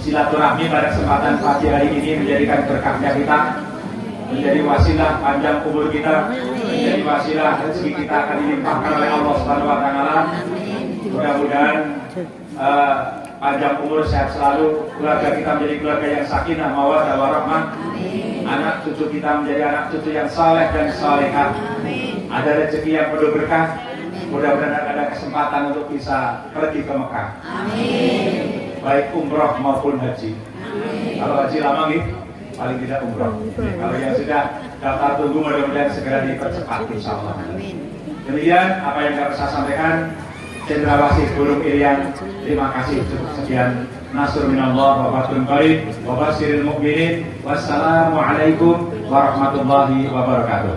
silaturahmi pada kesempatan pagi hari ini menjadikan berkahnya kita, menjadi wasilah panjang umur kita, menjadi wasilah rezeki kita akan dilimpahkan oleh Allah Subhanahu wa taala. Mudah-mudahan panjang umur, sehat selalu, keluarga kita menjadi keluarga yang sakinah, mawaddah warahmah. Anak cucu kita menjadi anak cucu yang saleh dan salehah. Ada rezeki yang penuh berkah. Mudah-mudahan ada kesempatan untuk bisa pergi ke Mekah. Baik umroh maupun haji. Kalau haji lama nih, paling tidak umroh. Kalau yang sudah daftar tunggu mudah-mudahan segera dipercepat insyaallah. Demikian apa yang dapat saya sampaikan. Cendrawasih Burung Irian, terima kasih cukup sekian. Nasrul minallah wa fathun qarib wa basyiril mu'minin. Wassalamualaikum warahmatullahi wabarakatuh.